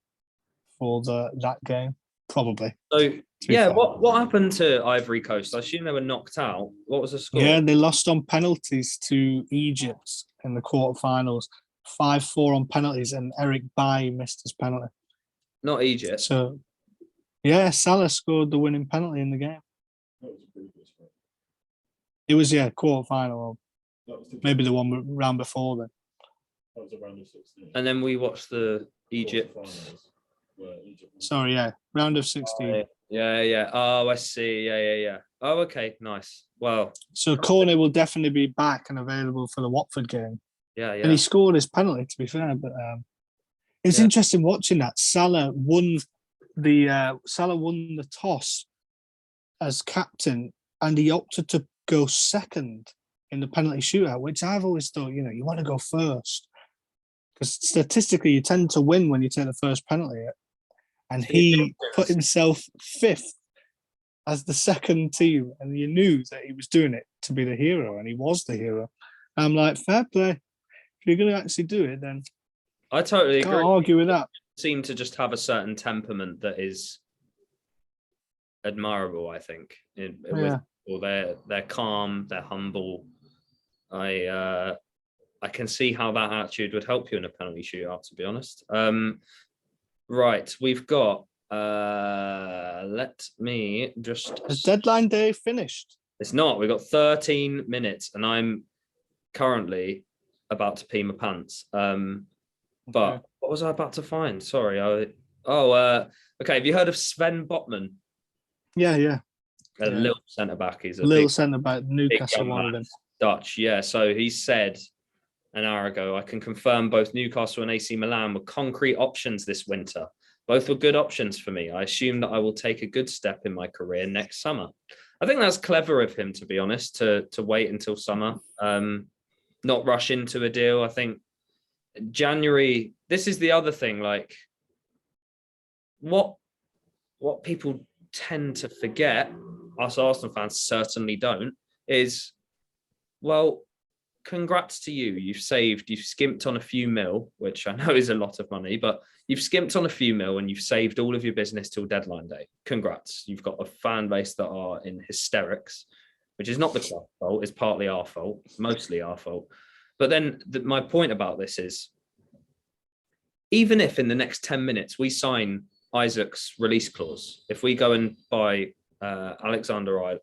for that game? Probably.
So, yeah, what happened to Ivory Coast? I assume they were knocked out. What was the score?
Yeah, they lost on penalties to Egypt in the quarterfinals, 5-4 on penalties, and Eric Bailly missed his penalty.
Not Egypt.
So, yeah, Salah scored the winning penalty in the game. It was, quarterfinal. Maybe the one round before then.
That was a round of 16.
And then we watched the Egypt.
Sorry, round of 16.
Yeah. Oh, I see. Yeah. Oh, okay, nice. Well,
so Cornet will definitely be back and available for the Watford game.
Yeah.
And he scored his penalty, to be fair. But it's interesting watching that. Salah won the toss as captain, and he opted to go second in the penalty shootout, which I've always thought, you want to go first. Because statistically, you tend to win when you take the first penalty. And he put himself fifth as the second team. And you knew that he was doing it to be the hero, and he was the hero. I'm like, fair play. If you're going to actually do it, then
I totally agree.
Can't argue with that.
Seem to just have a certain temperament that is admirable, I think. They're calm, they're humble. I can see how that attitude would help you in a penalty shootout, to be honest. Right, we've got let me just...
Has deadline day finished?
It's not. We've got 13 minutes and I'm currently about to pee my pants. But what was I about to find? Sorry. Okay. Have you heard of Sven Botman?
Yeah.
A little centre-back. He's a
little centre-back, Newcastle one of them.
Dutch, yeah. So he said an hour ago, I can confirm both Newcastle and AC Milan were concrete options this winter. Both were good options for me. I assume that I will take a good step in my career next summer. I think that's clever of him, to be honest, to wait until summer, not rush into a deal. I think January, this is the other thing, like what people tend to forget, us Arsenal fans certainly don't, is, well, congrats to you. You've skimped on a few mil, which I know is a lot of money, but you've skimped on a few mil and you've saved all of your business till deadline day. Congrats. You've got a fan base that are in hysterics, which is not the club's fault. It's partly our fault, mostly our fault. But then my point about this is, even if in the next 10 minutes we sign Isaac's release clause, if we go and buy Alexander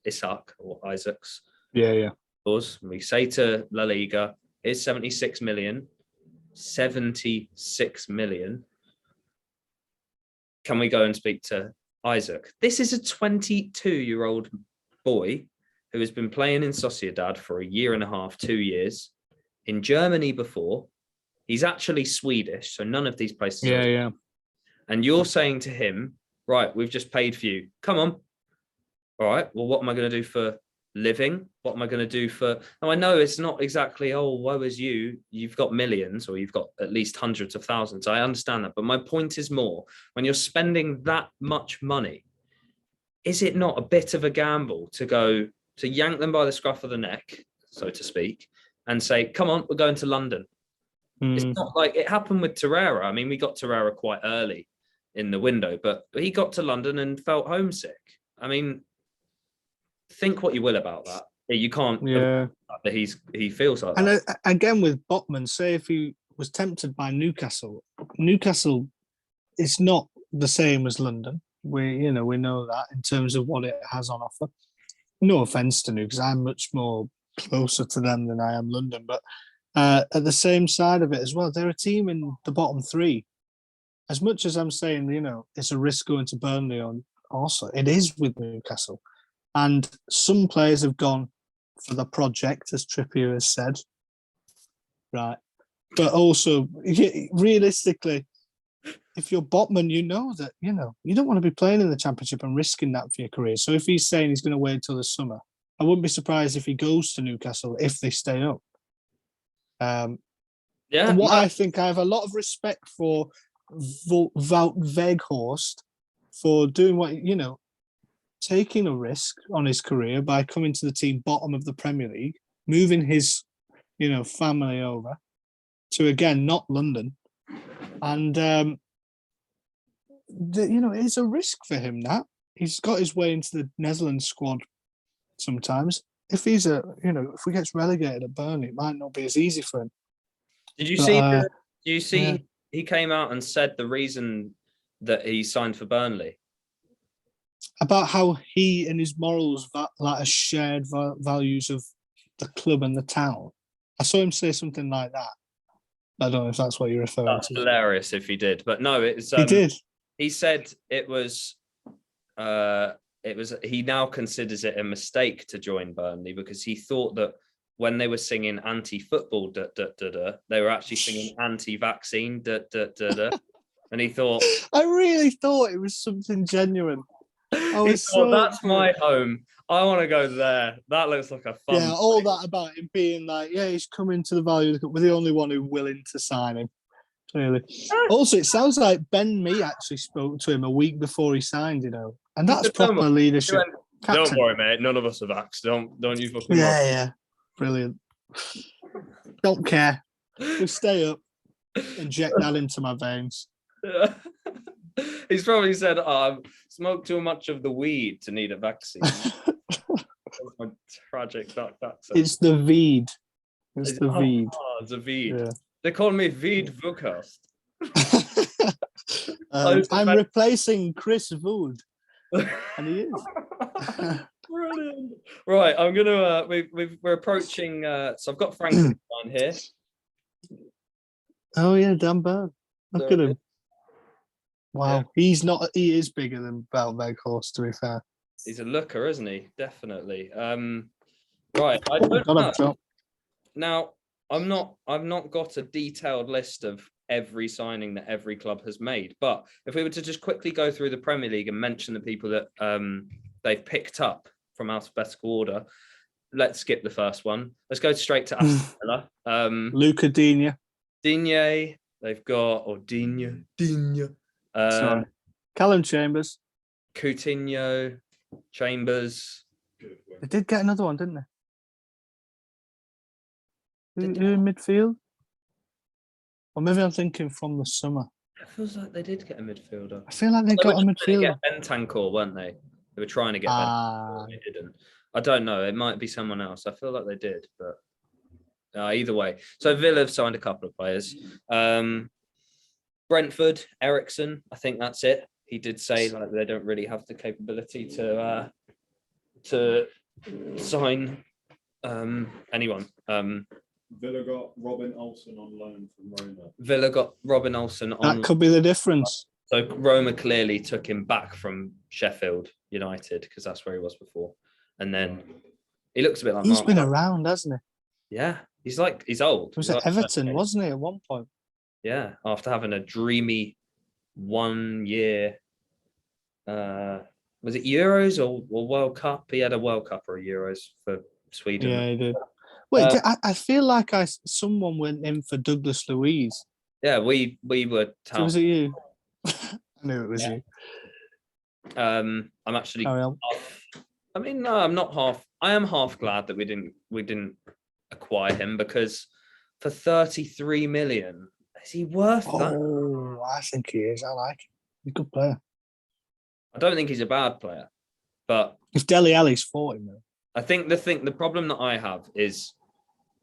Isak or Isaac's clause, we say to La Liga, here's 76 million. Can we go and speak to Isaac? This is a 22-year-old boy who has been playing in Sociedad for a year and a half, 2 years, in Germany before. He's actually Swedish, so none of these places are. And you're saying to him, right, we've just paid for you. Come on. All right, well, what am I going to do for living? What am I going to do for... Now, I know it's not exactly, woe is you. You've got millions, or you've got at least hundreds of thousands. I understand that. But my point is more, when you're spending that much money, is it not a bit of a gamble to yank them by the scruff of the neck, so to speak, and say, come on, we're going to London? It's not like it happened with Torreira. I mean, we got Torreira quite early in the window, but he got to London and felt homesick. I mean, think what you will about that. You can't that he feels like that.
And again with Botman, say if he was tempted by Newcastle is not the same as London. We know that in terms of what it has on offer. No offense to Newcastle, I'm much more closer to them than I am London, but at the same side of it as well, they're a team in the bottom three. As much as I'm saying, it's a risk going to Burnley on also, it is with Newcastle. And some players have gone for the project, as Trippier has said. Right. But also, realistically, if you're Botman, you know that, you don't want to be playing in the Championship and risking that for your career. So if he's saying he's going to wait until the summer, I wouldn't be surprised if he goes to Newcastle if they stay up. I think I have a lot of respect for Wout Weghorst for doing what, taking a risk on his career by coming to the team bottom of the Premier League, moving his, family over to, again, not London. And, it's a risk for him that he's got his way into the Netherlands squad sometimes. If he's if he gets relegated at Burnley, it might not be as easy for him.
Did you see he came out and said the reason that he signed for Burnley?
About how he and his morals are shared values of the club and the town. I saw him say something like that. I don't know if that's what you're referring to.
That's hilarious if he did, but no, it's
he did.
He said it was he now considers it a mistake to join Burnley because he thought that when they were singing anti-football, they were actually singing anti-vaccine, and he thought,
I really thought it was something genuine.
That's my home. I want to go there. That looks like a fun.
Yeah, all that about him being like, he's coming to the value of the cup. We're the only one who's willing to sign him. Clearly. Also, it sounds like Ben Mee actually spoke to him a week before he signed, and that's proper leadership.
Don't worry, mate. None of us are vaxxed. Don't you fucking worry.
Yeah. Brilliant. Don't care. We'll stay up. Inject that into my veins.
He's probably said, smoke too much of the weed to need a vaccine. That's my tragic dark accent.
It's the Veed. It's the Veed.
It's a Veed.
Yeah.
They call me Veed Vucast.
I'm replacing Chris Wood. And he is.
Brilliant. Right, I'm gonna we're approaching so I've got Franklin on here.
Oh yeah, Dan Burn. Look at him. Wow, he is bigger than Wout Weghorst, to be fair.
He's a looker, isn't he? Definitely. Right, I don't know. Now, I've not got a detailed list of every signing that every club has made, but if we were to just quickly go through the Premier League and mention the people that they've picked up from alphabetical order, let's skip the first one. Let's go straight to Aston Villa.
Luca Digne.
Digne, they've got, or Digne.
Callum Chambers.
Coutinho, Chambers.
They did get another one, didn't they? Who in midfield? Or maybe I'm thinking from the summer.
It feels like they did get a midfielder.
I feel like they got a midfielder.
Bentancur, weren't they? They were trying to get Bentancur, they didn't. I don't know. It might be someone else. I feel like they did, but either way. So Villa have signed a couple of players. Brentford, Ericsson, I think that's it. He did say like they don't really have the capability to sign anyone.
Villa got Robin Olsen on loan from Roma.
Villa got Robin Olsen on.
That could be the difference.
So Roma clearly took him back from Sheffield United because that's where he was before. And then he looks a bit like
he's been around, hasn't he?
Yeah. He's old.
He was at Everton, wasn't he, at one point?
Yeah. After having a dreamy 1 year, was it Euros or World Cup? He had a World Cup or a Euros for Sweden.
Yeah, he did. Wait, I feel like someone went in for Douglas Louise.
Yeah, we were.
So was it you? I knew it was you.
I'm actually. I mean, no, I'm not half. I am half glad that we didn't acquire him because for 33 million, is he worth that?
Oh, I think he is. I like him. He's a good player.
I don't think he's a bad player, but
if Dele Alli's 40 million.
I think the problem that I have is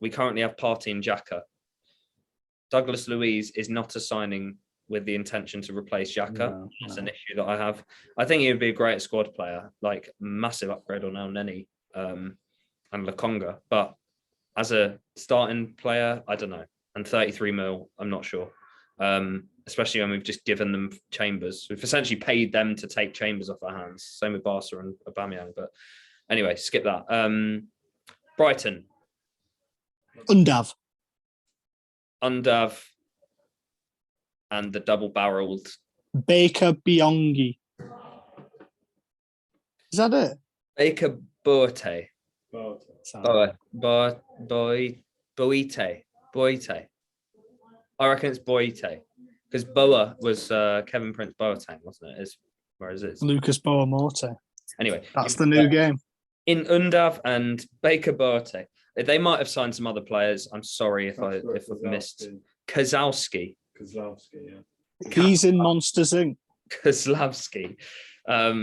we currently have Partey and Xhaka. Douglas Louise is not a signing with the intention to replace Xhaka.
No.
That's an issue that I have. I think he would be a great squad player, like massive upgrade on El Neni and Lokonga. But as a starting player, I don't know. And 33 mil, I'm not sure. Especially when we've just given them Chambers. We've essentially paid them to take Chambers off our hands. Same with Barca and Aubameyang. But anyway, skip that. Brighton.
Undav.
And the double-barreled
Baker Biongi. Is that it?
Baker Boite.
But
Boite. I reckon it's Boite. Because Boa was Kevin Prince Boateng, wasn't it? Where is it?
Lucas Boa-Morte.
Anyway.
That's the new game.
In Undav and Baker Boate. They might have signed some other players. I'm sorry if I've missed. Kozlowski,
yeah.
He's in Monsters Inc.
Kozlowski. Are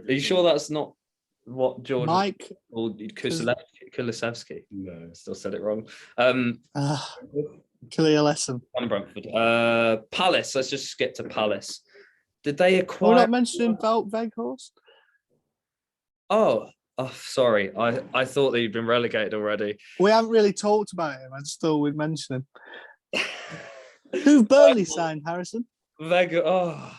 you sure that's not what George
Mike
Kulisevsky?
No.
Still said it wrong.
Clear lesson.
Brentford. Palace. Let's just skip to Palace. Did they acquire?
We're not mentioning Wout Weghorst.
Oh, sorry. I thought that you'd been relegated already.
We haven't really talked about him. I just thought we'd mention him. Who Burnley signed, Harrison?
Weghorst.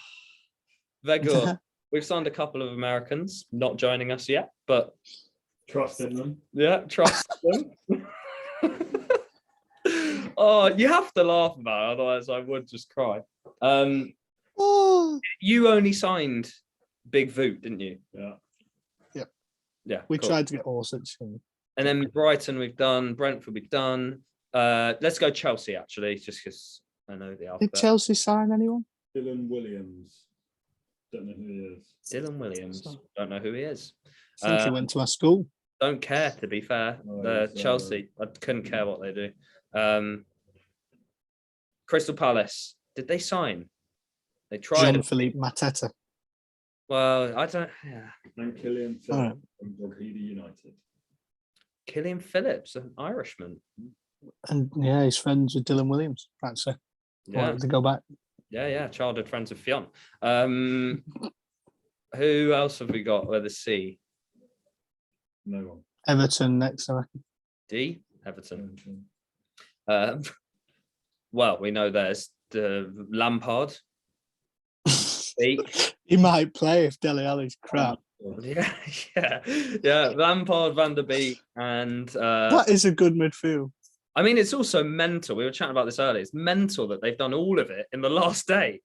We've signed a couple of Americans, not joining us yet, but
Trust in them.
yeah, trust them. Oh, you have to laugh about it, otherwise I would just cry. You only signed Big Voot, didn't you?
Yeah.
Yeah.
We
cool.
tried to get Orsic.
And then Brighton we've done, Brentford we've done. Let's go Chelsea actually, just because I know the alphabet.
Did Chelsea sign anyone?
Dylan Williams. Don't know who he is.
Dylan Williams. Don't know who he is.
I think he went to our school.
Don't care, to be fair. Chelsea, I couldn't care what they do. Crystal Palace, did they sign? They tried.
Jean-Philippe Mateta.
Well, I don't. Yeah.
And Killian Phillips from Drogheda United.
Killian Phillips, an Irishman.
And yeah, he's friends with Dylan Williams, actually.
Yeah.
To go back.
Yeah. Childhood friends of Fionn. Who else have we got with the C?
No one.
Everton next, I reckon.
D? Everton. Well, we know there's the Lampard.
He might play if Dele Alli's crap.
Yeah. Lampard, Van der Beek, and
that is a good midfield.
I mean, it's also mental. We were chatting about this earlier. It's mental that they've done all of it in the last day.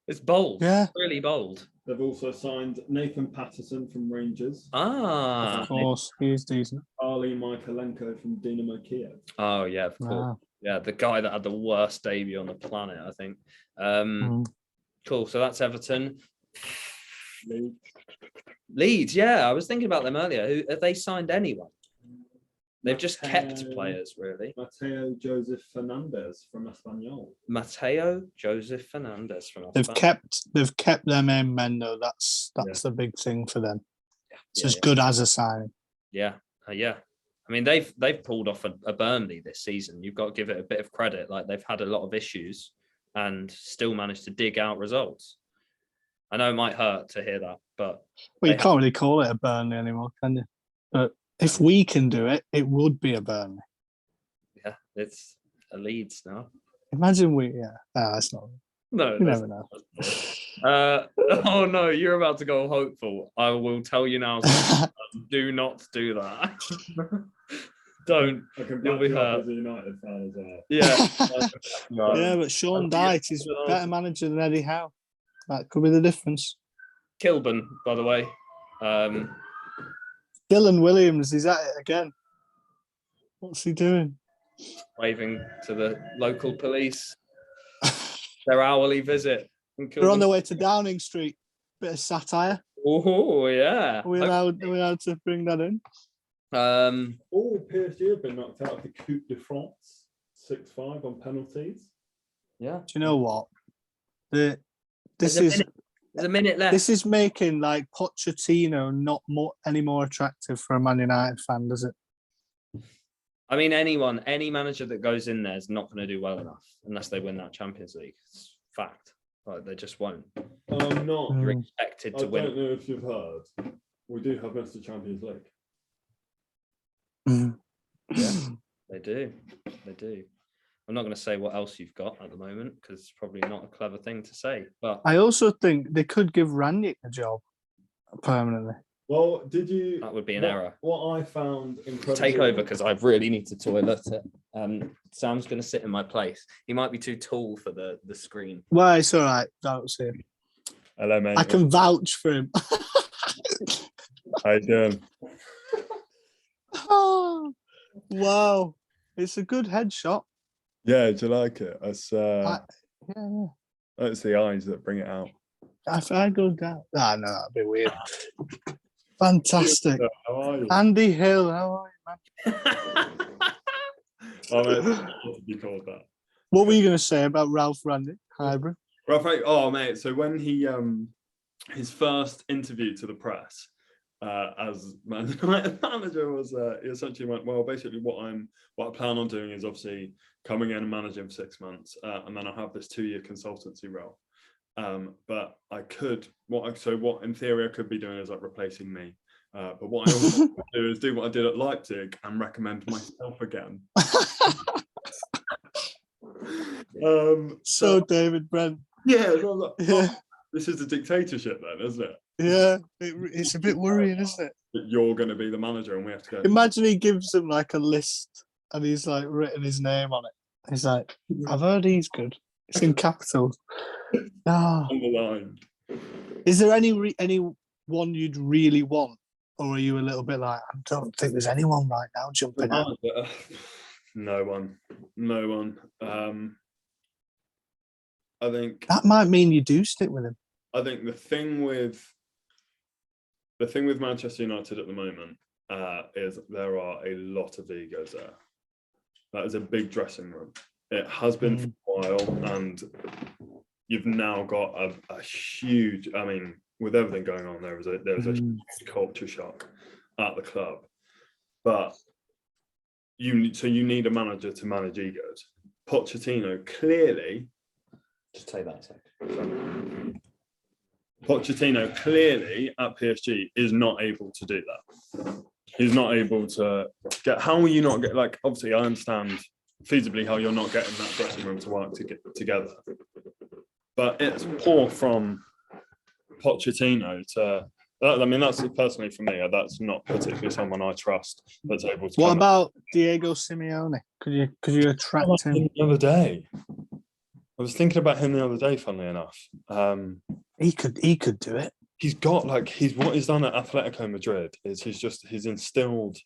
It's bold.
Yeah,
really bold.
They've also signed Nathan Patterson from Rangers.
Ah,
of course, he's decent.
Ali Michaelenko from Dynamo Kiev.
Oh yeah, of course.
Wow.
Yeah, the guy that had the worst debut on the planet, I think. Cool. So that's Everton. Leeds, yeah, I was thinking about them earlier. Have they signed anyone? They've just kept players, really.
Mateo Joseph Fernandez from Espanyol.
They've kept their main men though. That's the big thing for them. It's as good as a signing.
Yeah. I mean, they've pulled off a Burnley this season. You've got to give it a bit of credit. Like, they've had a lot of issues and still managed to dig out results. I know it might hurt to hear that, but
you can't really call it a Burnley anymore, can you? But if we can do it, it would be a Burnley.
Yeah, it's a Leeds now.
Imagine that's not.
No,
you never know.
Oh no, you're about to go hopeful. I will tell you now. Do not do that. Don't. You'll be hurt.
As a United fan as well.
Yeah.
Yeah, but Sean Dyche is a better manager than Eddie Howe. That could be the difference.
Kilburn, by the way.
Dylan Williams, he's at it again. What's he doing?
Waving to the local police. Their hourly visit.
They're on their way to Downing Street. Bit of satire.
Oh, yeah.
Are we allowed to bring that in?
All PSG have been knocked out of the Coupe de France 6-5 on penalties.
Yeah.
Do you know what? There's
a minute left.
This is making like Pochettino not any more attractive for a Man United fan, does it?
I mean, any manager that goes in there is not going to do well enough unless they win that Champions League. It's fact. Like, they just won't.
I'm not.
You're expected to win.
I don't know if you've heard. We do have Mr. Champions League.
Yeah, they do. I'm not going to say what else you've got at the moment because it's probably not a clever thing to say. But
I also think they could give Ranić a job permanently.
Well,
that would be an error.
What I found incredible.
Take over because I really need to toilet it. Sam's going to sit in my place. He might be too tall for the screen.
Well, it's all right. Don't see him.
Hello, mate.
I can vouch for him.
How you doing?
Oh, wow. It's a good headshot.
Yeah, do you like it? That's
Yeah.
that's the eyes that bring it out.
If I go down. Ah, no, that'd be weird. Fantastic.
How are you?
Andy Hill, how are you, man?
Oh, mate, to be called that.
What were you going to say about Ralph Randy Hybrid?
Ralph, oh, mate. So when he his first interview to the press as Man United manager was he essentially went, well, basically what I plan on doing is obviously coming in and managing for 6 months, and then I have this 2-year consultancy role. But I could what in theory I could be doing is like replacing me. But what I also do is do what I did at Leipzig and recommend myself again.
So David Brent.
Yeah, so like, oh, this is the dictatorship then, isn't it?
Yeah, it's a bit worrying, isn't it?
That you're going to be the manager and we have to go.
Imagine he gives them like a list and he's like written his name on it. He's like, I've heard he's good. It's in capitals.
Underlined.
Is there anyone you'd really want? Or are you a little bit like, I don't think there's anyone right now jumping out?
No one. I think
that might mean you do stick with him.
I think the thing with Manchester United at the moment is there are a lot of egos there. That is a big dressing room. It has been for a while, and you've now got a huge. I mean, with everything going on, there's a huge culture shock at the club. But you need a manager to manage egos. Pochettino clearly.
Just take that a sec.
Pochettino clearly at PSG is not able to do that. He's not able to get. How will you not get? Like, obviously, I understand feasibly how you're not getting that dressing room to work together, but it's poor from Pochettino to. I mean, that's personally for me. That's not particularly someone I trust that's able to.
What about Diego Simeone? Could you attract him?
The other day, I was thinking about him the other day. Funnily enough,
he could do it.
He's got what he's done at Atletico Madrid is he's instilled.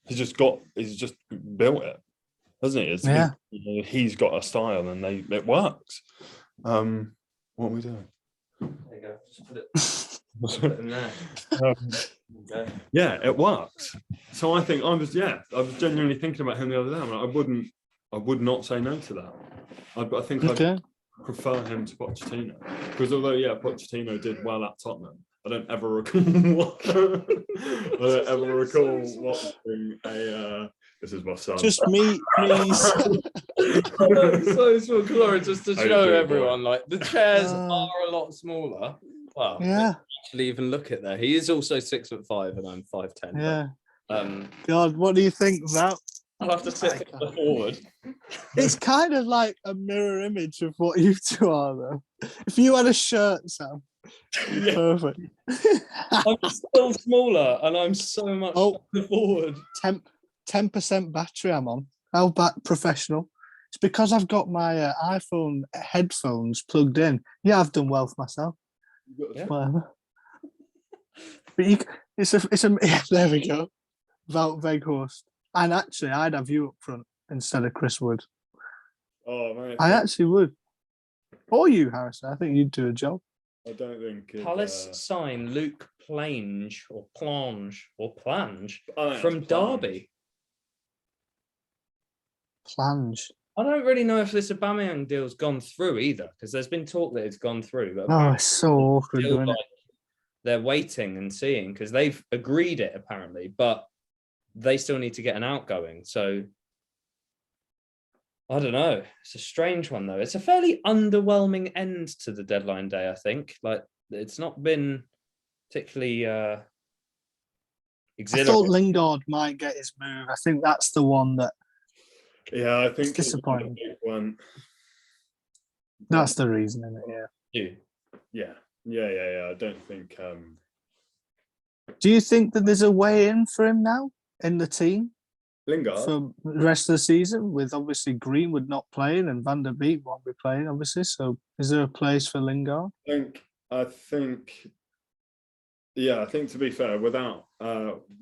He's just built it, hasn't he? He's got a style and it works. What are we doing?
There you go. Just put it in there. Okay.
Yeah, it works. So I think I was genuinely thinking about him the other day. I'm like, I would not say no to that. I think I'd prefer him to Pochettino, because although Pochettino did well at Tottenham, I don't ever recall watching a. This is my son.
Just me, please.
So small, Clara, just to show everyone, like the chairs are a lot smaller. Wow.
Yeah.
Actually, even look at that. He is also 6'5" and I'm 5'10".
Yeah. God, what do you think about?
I'll have to sit forward.
It's kind of like a mirror image of what you two are, though. If you had a shirt, Sam, perfect.
I'm still smaller, and I'm so much forward.
10% battery I'm on. How professional? It's because I've got my iPhone headphones plugged in. Yeah, I've done well for myself.
Yeah.
Whatever. But it's a there we go. Wout Weghorst. And actually, I'd have you up front instead of Chris Wood.
Oh man,
I actually would. Or you, Harrison. I think you'd do a job.
I don't think
Palace sign Luke Plange
from
from Derby.
Plange.
I don't really know if this Aubameyang deal's gone through either, because there's been talk that it's gone through. But
It's so awkward, isn't it?
They're waiting and seeing, because they've agreed it apparently, but they still need to get an outgoing. So I don't know. It's a strange one though. It's a fairly underwhelming end to the deadline day, I think. Like, it's not been particularly exhilarating.
I thought Lingard might get his move. I think that's the one that.
Yeah, I think
it's disappointing.
One.
That's the reason, isn't it?
Yeah. I don't think.
Do you think that there's a way in for him now in the team?
Lingard
for the rest of the season, with obviously Greenwood not playing and Van der Beek won't be playing, obviously. So is there a place for Lingard?
I think to be fair, without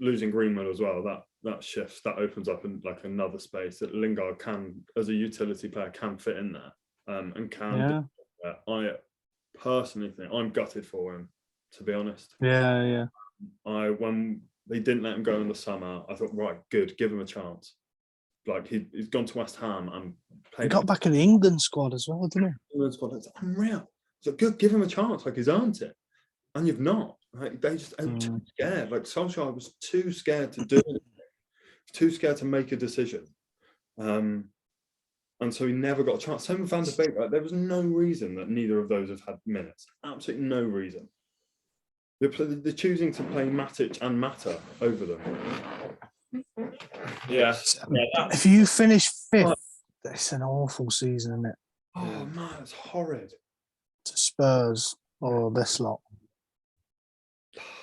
losing Greenwood as well, that shifts, that opens up in like another space that Lingard can, as a utility player, can fit in there and can. Yeah. I personally think I'm gutted for him, to be honest.
Yeah.
When they didn't let him go in the summer, I thought, right, good, give him a chance. Like he's gone to West Ham and played.
He got back in the England squad as well, didn't he?
England squad, it's unreal. So good, give him a chance. Like he's earned it, and you've not. Like they just too scared. Like Solskjaer was too scared to do it, too scared to make a decision, and so he never got a chance. Same with Van der Beek. Like, there was no reason that neither of those have had minutes. Absolutely no reason. They're choosing to play Matic and Mata over them.
Yeah.
If you finish 5th, it's an awful season, isn't it?
Oh man, it's horrid.
To Spurs or this lot.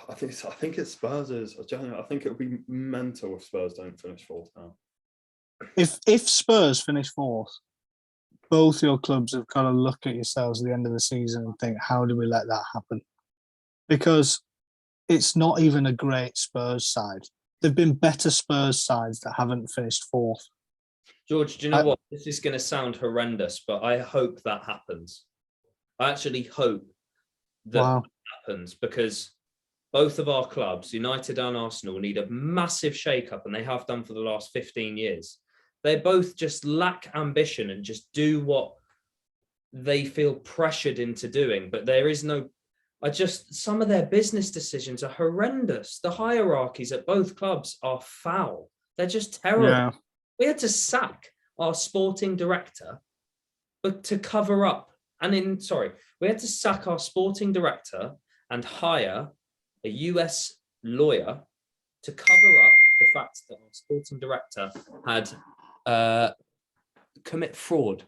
I think it's Spurs. I think it would be mental if Spurs don't finish 4th now.
If Spurs finish 4th, both your clubs have got to look at yourselves at the end of the season and think, how do we let that happen? Because it's not even a great Spurs side. There've been better Spurs sides that haven't finished 4th.
George, do you know what? This is going to sound horrendous, but I hope that happens. I actually hope that happens, because both of our clubs, United and Arsenal, need a massive shake-up, and they have done for the last 15 years. They both just lack ambition and just do what they feel pressured into doing, but there is no... some of their business decisions are horrendous. The hierarchies at both clubs are foul. They're just terrible. Yeah. We had to sack our sporting director, but to cover up. We had to sack our sporting director and hire a US lawyer to cover up the fact that our sporting director had commit fraud.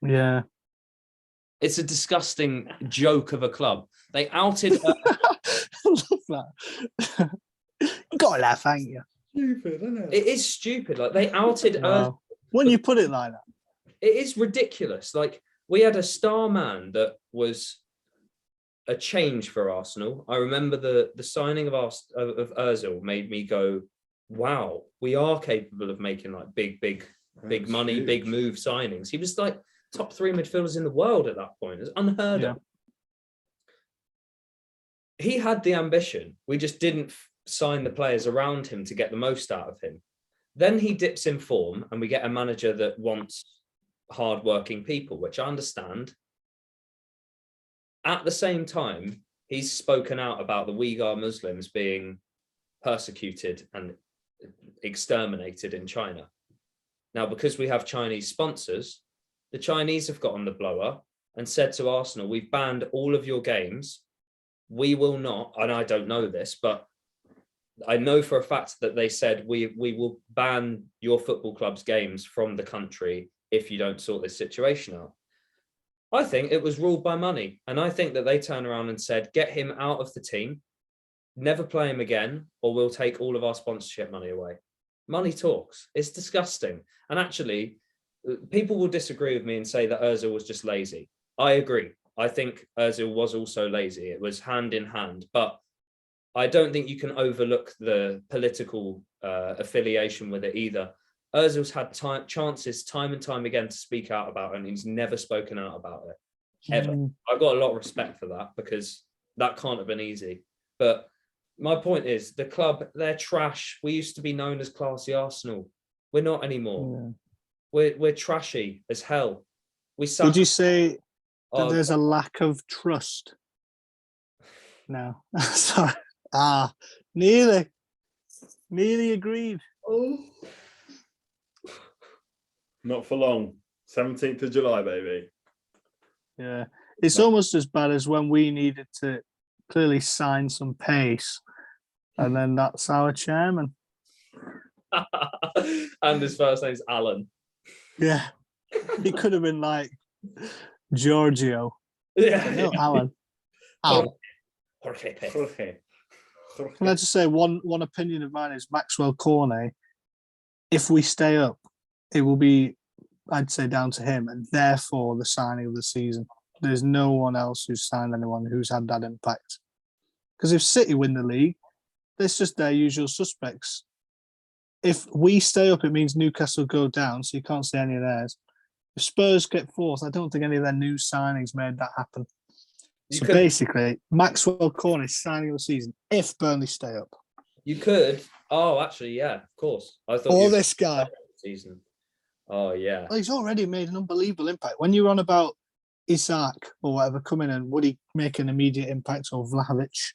Yeah.
It's a disgusting joke of a club. They outed...
I love that. You got to laugh, ain't you?
Stupid, isn't it?
It is stupid. Like, they outed...
Wow. When you put it like that.
It is ridiculous. Like, we had a star man that was a change for Arsenal. I remember the signing of Ozil made me go, wow, we are capable of making like big money, huge. Big move signings. He was like top 3 midfielders in the world at that point. It's unheard of. He had the ambition. We just didn't sign the players around him to get the most out of him. Then he dips in form and we get a manager that wants hardworking people, which I understand. At the same time, he's spoken out about the Uyghur Muslims being persecuted and exterminated in China. Now, because we have Chinese sponsors, the Chinese have got on the blower and said to Arsenal, we've banned all of your games. We will not, and I don't know this, but I know for a fact that they said we will ban your football club's games from the country if you don't sort this situation out. I think it was ruled by money. And I think that they turned around and said, get him out of the team, never play him again, or we'll take all of our sponsorship money away. Money talks. It's disgusting. And actually, people will disagree with me and say that Ozil was just lazy. I agree. I think Ozil was also lazy. It was hand in hand. But I don't think you can overlook the political affiliation with it either. Ozil's had chances time and time again to speak out about it, and he's never spoken out about it, ever. I've got a lot of respect for that, because that can't have been easy. But my point is, the club, they're trash. We used to be known as classy Arsenal. We're not anymore. Yeah. We're trashy as hell.
Would you say that there's a lack of trust? No. Sorry. Nearly agreed.
Oh. Not for long. 17th of July, baby.
Yeah. It's almost as bad as when we needed to clearly sign some pace, and then that's our chairman.
And his first name's Alan.
Yeah. He could have been like Giorgio.
Yeah.
No, Alan. Alan.
Jorge.
Can I just say one opinion of mine is Maxwell Cornet if we stay up, it will be, I'd say, down to him, and therefore the signing of the season. There's no one else who's signed anyone who's had that impact. Because if City win the league, it's just their usual suspects. If we stay up, it means Newcastle go down, so you can't say any of theirs. If Spurs get fourth, I don't think any of their new signings made that happen. Basically, Maxwell Cornet is signing of the season if Burnley stay up.
You could. Oh, actually, yeah, of course. I thought.
Or this guy.
Season. Oh yeah.
Well, he's already made an unbelievable impact. When you're on about Isaac or whatever coming in, would he make an immediate impact, or Vlahovic?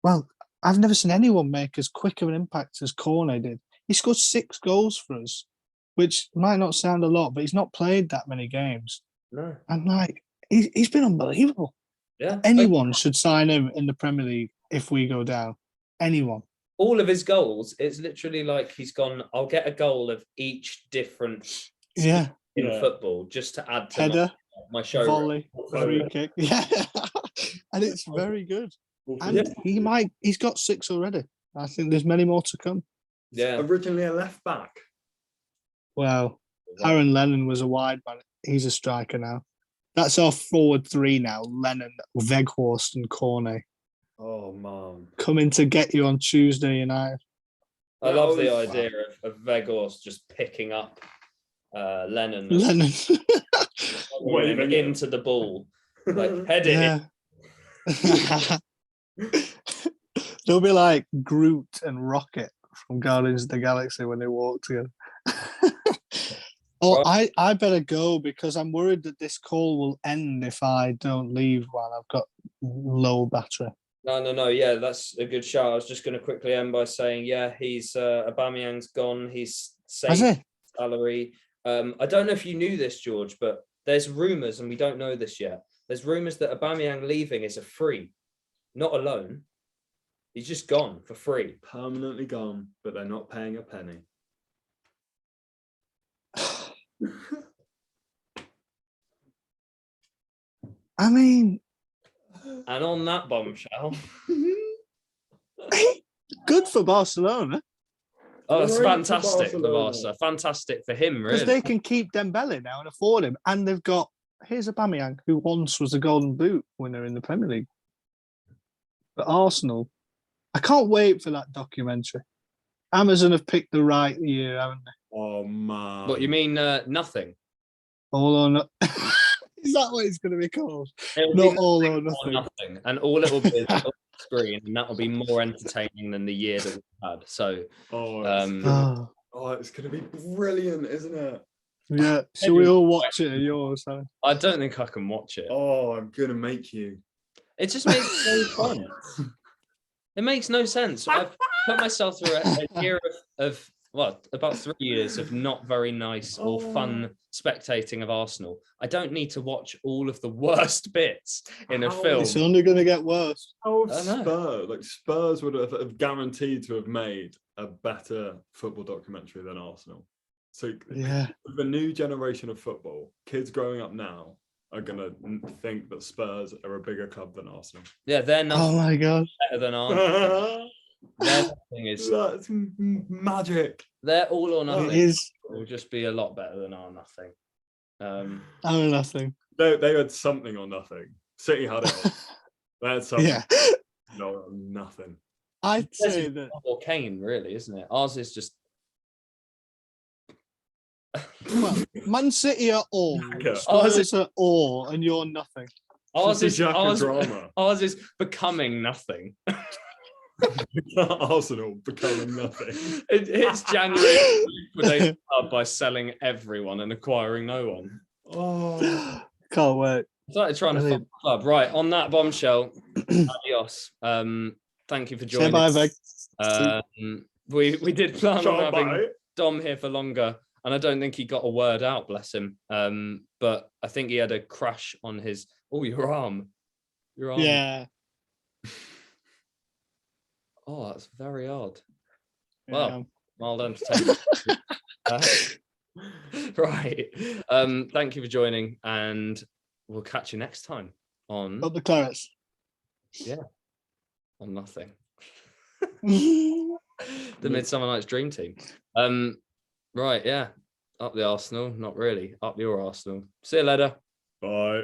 Well, I've never seen anyone make as quick of an impact as Cornet did. He scored 6 goals for us, which might not sound a lot, but he's not played that many games.
No.
And he's been unbelievable.
Yeah.
Anyone should sign him in the Premier League if we go down. Anyone.
All of his goals, it's literally like he's gone, I'll get a goal of each different in football just to add to
header,
my show.
Volley, free kick. Yeah. And it's very good. And he's got 6 already. I think there's many more to come.
Yeah.
Originally a left back.
Well, Aaron Lennon was a wide man. He's a striker now. That's our forward 3 now. Lennon, Weghorst and Cornet.
Oh, man.
Coming to get you on Tuesday United.
I love the idea of Weghorst just picking up Lennon. Waving into the ball. Like, head it in.
They'll be like Groot and Rocket from Guardians of the Galaxy when they walk together. I better go because I'm worried that this call will end if I don't leave while I've got low battery.
No. Yeah, that's a good shout. I was just going to quickly end by saying, he's Aubameyang's gone. He's saved salary. I don't know if you knew this, George, but there's rumours, and we don't know this yet. There's rumours that Aubameyang leaving is a free, not a loan. He's just gone for free.
Permanently gone, but they're not paying a penny.
I mean...
And on that bombshell...
Good for Barcelona.
Oh, it's fantastic for Barca. Fantastic for him, really.
Because they can keep Dembele now and afford him. And they've got... Here's Aubameyang, who once was a Golden Boot winner in the Premier League. But Arsenal... I can't wait for that documentary. Amazon have picked the right year, haven't they?
Oh, man.
What, you mean nothing?
All or nothing. Is that what it's going to be called?
Not
all or nothing.
And all it will be is on the screen, and that will be more entertaining than the year that we've had. So,
it's going to be brilliant, isn't it?
Yeah. Should we all watch it at yours? Huh?
I don't think I can watch it.
Oh, I'm going to make you.
It just makes no sense. It makes no sense. I've put myself through a year of about 3 years of not very nice or fun spectating of Arsenal. I don't need to watch all of the worst bits in a film.
It's only going to get worse.
Spurs would have guaranteed to have made a better football documentary than Arsenal. So the new generation of football, kids growing up now, are going to think that Spurs are a bigger club than Arsenal.
Yeah, they're not.
Oh my God.
Better than Arsenal. Their thing is
that's magic.
They're all or nothing.
It is.
Will just be a lot better than our nothing.
All or nothing.
They had something or nothing. City had it all. They had something.
Yeah.
No, nothing.
I'd say that.
Or Kane, really, isn't it? Ours is just.
Well, Man City are all. Spurs are all, and you're nothing.
Ours is becoming nothing.
Arsenal becoming nothing.
It's January liquidate club by selling everyone and acquiring no one.
Oh,
can't wait.
I started trying to find the club. Right, on that bombshell, adios. Thank you for joining.
Say bye,
Veg. We did plan on having Dom here for longer, and I don't think he got a word out, bless him. But I think he had a crash on his your arm. Your arm.
Yeah.
Oh, that's very odd.
Yeah.
Well, mild entertainment. Right. Thank you for joining, and we'll catch you next time on
Up the Clarets.
Yeah. On nothing. The Midsummer Night's Dream Team. Right, yeah. Up the Arsenal, not really. Up your Arsenal. See you later.
Bye.